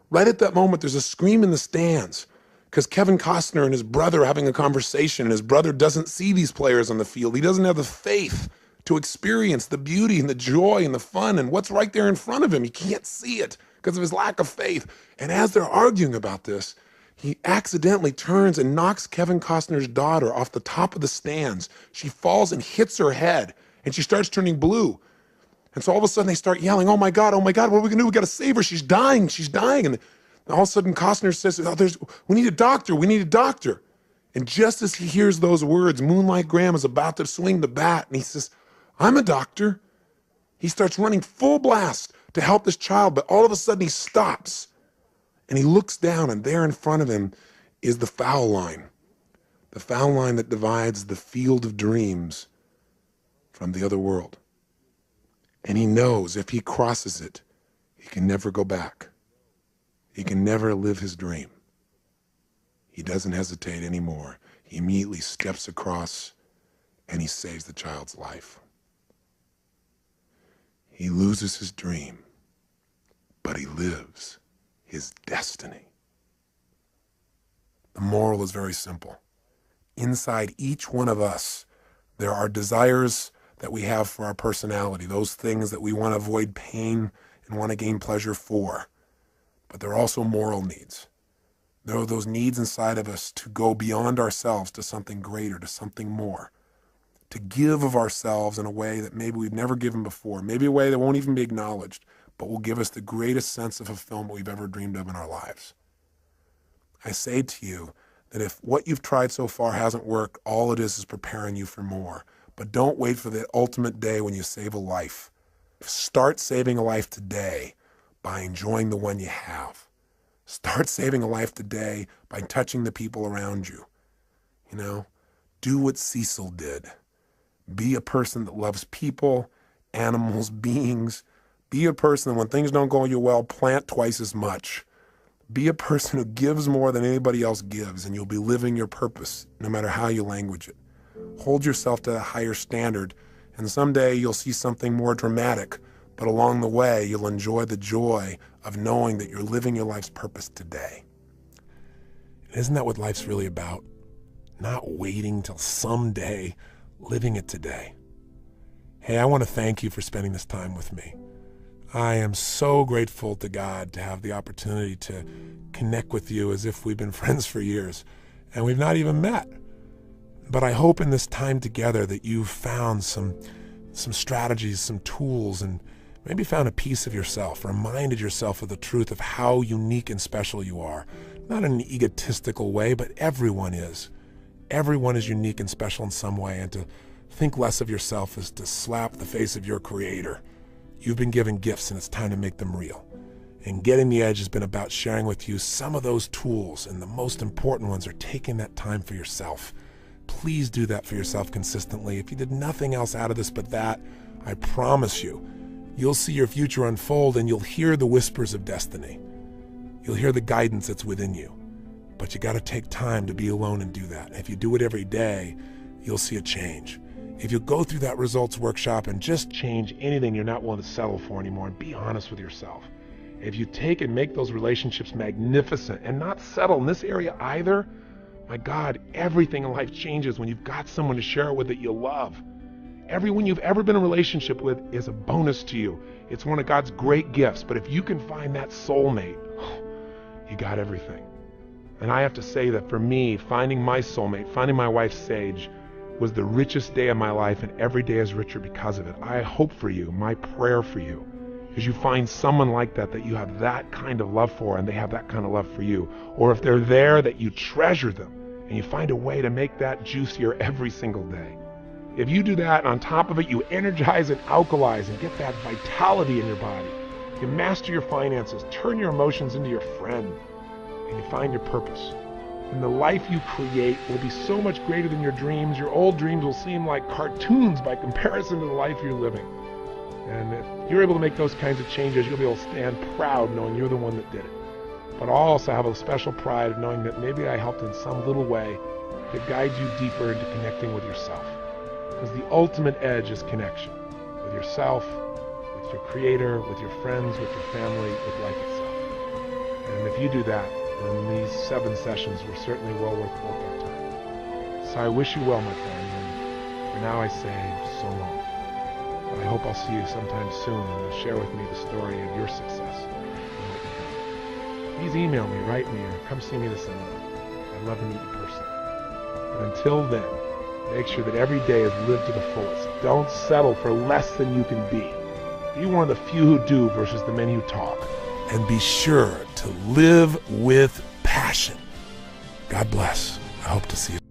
Right at that moment, there's a scream in the stands because Kevin Costner and his brother are having a conversation, and his brother doesn't see these players on the field. He doesn't have the faith to experience the beauty and the joy and the fun and what's right there in front of him. He can't see it because of his lack of faith. And as they're arguing about this, he accidentally turns and knocks Kevin Costner's daughter off the top of the stands. She falls and hits her head, and she starts turning blue. And so all of a sudden they start yelling, oh my God, what are we gonna do? We gotta save her, she's dying. And all of a sudden Costner says, we need a doctor. And just as he hears those words, Moonlight Graham is about to swing the bat, and he says, I'm a doctor. He starts running full blast to help this child, but all of a sudden he stops. And he looks down, and there in front of him is the foul line that divides the field of dreams from the other world. And he knows if he crosses it, he can never go back. He can never live his dream. He doesn't hesitate anymore. He immediately steps across, and he saves the child's life. He loses his dream, but he lives his destiny. The moral is very simple. Inside each one of us, there are desires that we have for our personality, those things that we want to avoid pain and want to gain pleasure for. But there are also moral needs. There are those needs inside of us to go beyond ourselves to something greater, to something more, to give of ourselves in a way that maybe we've never given before, maybe a way that won't even be acknowledged, but will give us the greatest sense of fulfillment we've ever dreamed of in our lives. I say to you that if what you've tried so far hasn't worked, all it is preparing you for more. But don't wait for the ultimate day when you save a life. Start saving a life today by enjoying the one you have. Start saving a life today by touching the people around you. Do what Cecil did. Be a person that loves people, animals, beings. Be a person that when things don't go you well, plant twice as much. Be a person who gives more than anybody else gives, and you'll be living your purpose, no matter how you language it. Hold yourself to a higher standard, and someday you'll see something more dramatic, but along the way, you'll enjoy the joy of knowing that you're living your life's purpose today. Isn't that what life's really about? Not waiting till someday, living it today. Hey, I want to thank you for spending this time with me. I am so grateful to God to have the opportunity to connect with you as if we've been friends for years, and we've not even met. But I hope in this time together that you've found some strategies, some tools, and maybe found a piece of yourself, reminded yourself of the truth of how unique and special you are. Not in an egotistical way, but everyone is. Everyone is unique and special in some way, and to think less of yourself is to slap the face of your Creator. You've been given gifts, and it's time to make them real. And Getting the Edge has been about sharing with you some of those tools, and the most important ones are taking that time for yourself. Please do that for yourself consistently. If you did nothing else out of this but that, I promise you, you'll see your future unfold, and you'll hear the whispers of destiny. You'll hear the guidance that's within you. But you got to take time to be alone and do that. If you do it every day, you'll see a change. If you go through that results workshop and just change anything you're not willing to settle for anymore and be honest with yourself. If you take and make those relationships magnificent and not settle in this area either, my God, everything in life changes when you've got someone to share it with that you love. Everyone you've ever been in a relationship with is a bonus to you. It's one of God's great gifts. But if you can find that soulmate, you got everything. And I have to say that for me, finding my soulmate, finding my wife Sage, was the richest day of my life, and every day is richer because of it. I hope for you, my prayer for you, is you find someone like that you have that kind of love for, and they have that kind of love for you. Or if they're there, that you treasure them, and you find a way to make that juicier every single day. If you do that, and on top of it, you energize and alkalize and get that vitality in your body. You master your finances, turn your emotions into your friend, and you find your purpose. And the life you create will be so much greater than your dreams. Your old dreams will seem like cartoons by comparison to the life you're living. And if you're able to make those kinds of changes, you'll be able to stand proud knowing you're the one that did it. But I'll also have a special pride of knowing that maybe I helped in some little way to guide you deeper into connecting with yourself. Because the ultimate edge is connection with yourself, with your creator, with your friends, with your family, with life itself. And if you do that, then these 7 sessions were certainly well worth both our time. So I wish you well, my friend, and for now I say so long. But I hope I'll see you sometime soon and you'll share with me the story of your success. Please email me, write me, or come see me this seminar. I'd love to meet you personally. But until then, make sure that every day is lived to the fullest. Don't settle for less than you can be. Be one of the few who do versus the many who talk. And be sure to live with passion. God bless. I hope to see you.